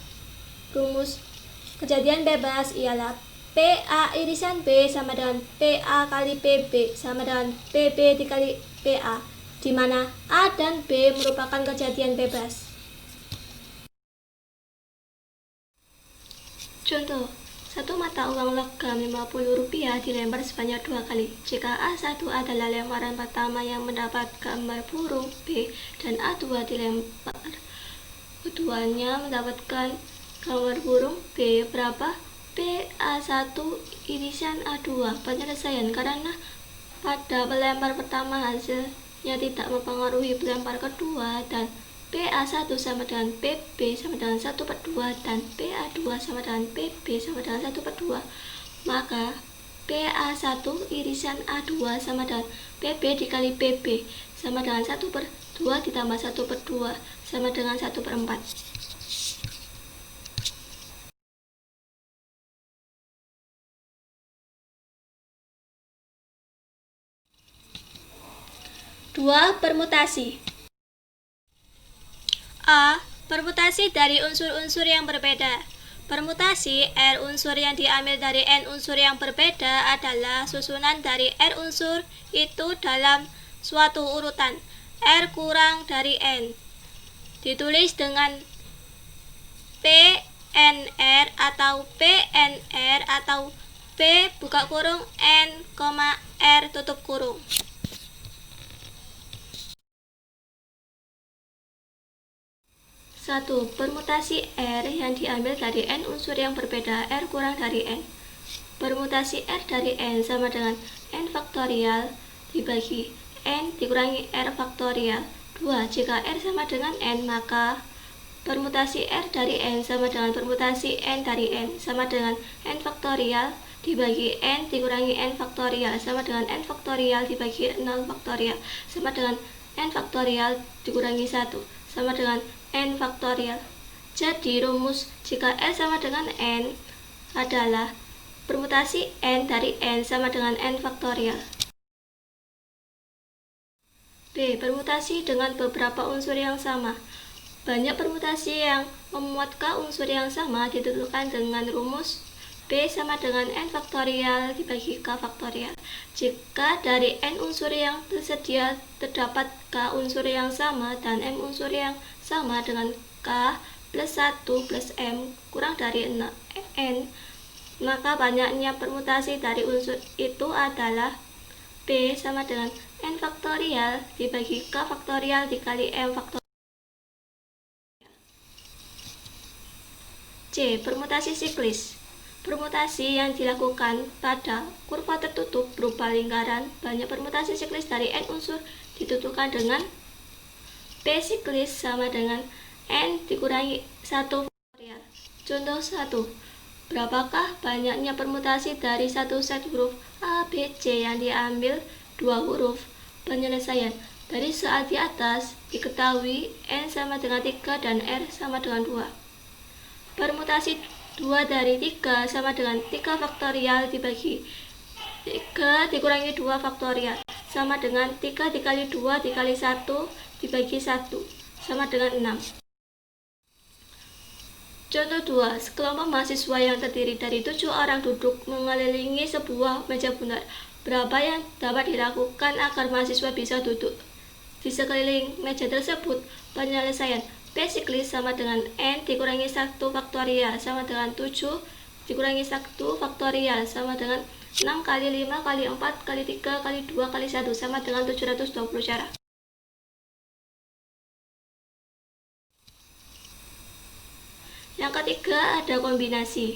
rumus kejadian bebas ialah PA irisan B sama dengan PA kali PB sama dengan PB dikali PA, di mana A dan B merupakan kejadian bebas. Contoh, Satu mata uang logam Rp50 dilempar sebanyak 2 kali. Jika A1 adalah lemparan pertama yang mendapat gambar burung B dan A2 dilempar keduanya mendapatkan gambar burung B, berapa P A1 irisan A2? Penyelesaian, karena pada pelempar pertama hasilnya tidak mempengaruhi pelempar kedua dan PA1 sama dengan PB sama dengan 1/2 dan PA2 sama dengan PB sama dengan 1/2, maka PA1 irisan A2 sama dengan PB dikali PB sama dengan 1/2 ditambah 1/2 sama dengan 1/4. Dua, permutasi. A. Permutasi dari unsur-unsur yang berbeda. Permutasi R unsur yang diambil dari N unsur yang berbeda adalah susunan dari R unsur itu dalam suatu urutan R kurang dari N. Ditulis dengan PNR atau PNR atau P buka kurung N, R tutup kurung. 1. Permutasi R yang diambil dari N unsur yang berbeda R kurang dari N. Permutasi R dari N sama dengan N faktorial dibagi N dikurangi R faktorial. 2. Jika R sama dengan N, maka permutasi R dari N sama dengan permutasi N dari N sama dengan N faktorial dibagi N dikurangi N faktorial sama dengan N faktorial dibagi 0 faktorial sama dengan N faktorial dikurangi 1 sama dengan N faktorial. Jadi rumus jika R sama dengan N adalah permutasi N dari N sama dengan N faktorial. B. Permutasi dengan beberapa unsur yang sama. Banyak permutasi yang memuat K unsur yang sama ditentukan dengan rumus B sama dengan N faktorial dibagi K faktorial. Jika dari N unsur yang tersedia terdapat K unsur yang sama dan M unsur yang sama dengan K plus 1 plus M kurang dari N, maka banyaknya permutasi dari unsur itu adalah B sama dengan N faktorial dibagi K faktorial dikali M faktorial. C. Permutasi siklis. Permutasi yang dilakukan pada kurva tertutup berupa lingkaran. Banyak permutasi siklis dari N unsur ditentukan dengan P siklis sama dengan N dikurangi 1 faktorial. Contoh 1. Berapakah banyaknya permutasi dari satu set huruf A, B, C yang diambil 2 huruf? Penyelesaian. Dari soal di atas diketahui N sama dengan 3 dan R sama dengan 2. Permutasi 2 dari 3 sama dengan 3 faktorial dibagi 3 dikurangi 2 faktorial sama dengan 3 dikali 2 dikali 1 dibagi 1 sama dengan 6. Contoh 2. Sekelompok mahasiswa yang terdiri dari 7 orang duduk mengelilingi sebuah meja bulat. Berapa yang dapat dilakukan agar mahasiswa bisa duduk di sekeliling meja tersebut? Penyelesaian. P siklis sama dengan N dikurangi 1 faktorial sama dengan 7 dikurangi 1 faktorial sama dengan 6 kali 5 kali 4 kali 3 kali 2 kali 1 sama dengan 720 cara. Yang ketiga ada kombinasi.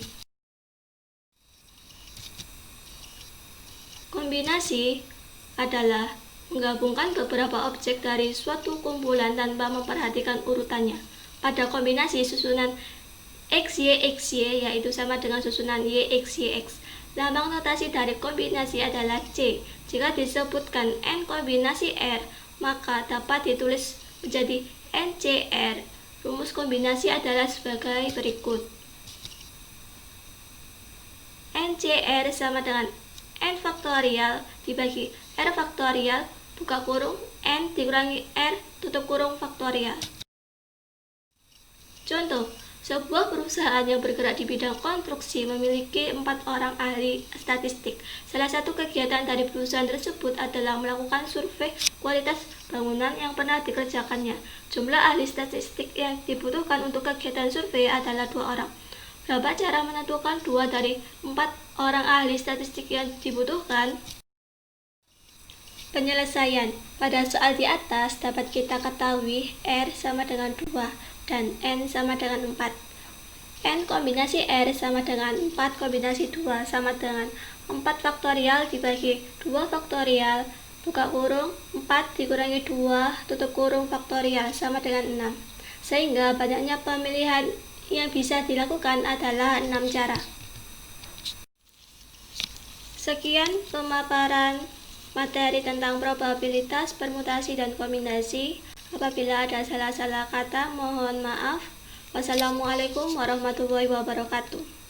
Kombinasi adalah menggabungkan beberapa objek dari suatu kumpulan tanpa memperhatikan urutannya. Pada kombinasi susunan XY yaitu sama dengan susunan YXYX. Lambang notasi dari kombinasi adalah C. Jika disebutkan N kombinasi R, maka dapat ditulis menjadi NCR. Rumus kombinasi adalah sebagai berikut. NCR sama dengan N faktorial dibagi R faktorial buka kurung N dikurangi R tutup kurung faktorial. Contoh, sebuah perusahaan yang bergerak di bidang konstruksi memiliki 4 orang ahli statistik. Salah satu kegiatan dari perusahaan tersebut adalah melakukan survei kualitas bangunan yang pernah dikerjakannya. Jumlah ahli statistik yang dibutuhkan untuk kegiatan survei adalah 2 orang. Berapa cara menentukan 2 dari 4 orang ahli statistik yang dibutuhkan? Penyelesaian. Pada soal di atas dapat kita ketahui R sama dengan 2 dan N sama dengan 4. N kombinasi R sama dengan 4 kombinasi 2 sama dengan 4 faktorial dibagi 2 faktorial, buka kurung, 4 dikurangi 2, tutup kurung faktorial sama dengan 6. Sehingga banyaknya pemilihan yang bisa dilakukan adalah 6 cara. Sekian pemaparan materi tentang probabilitas, permutasi, dan kombinasi. Apabila ada salah-salah kata, mohon maaf. Wassalamualaikum warahmatullahi wabarakatuh.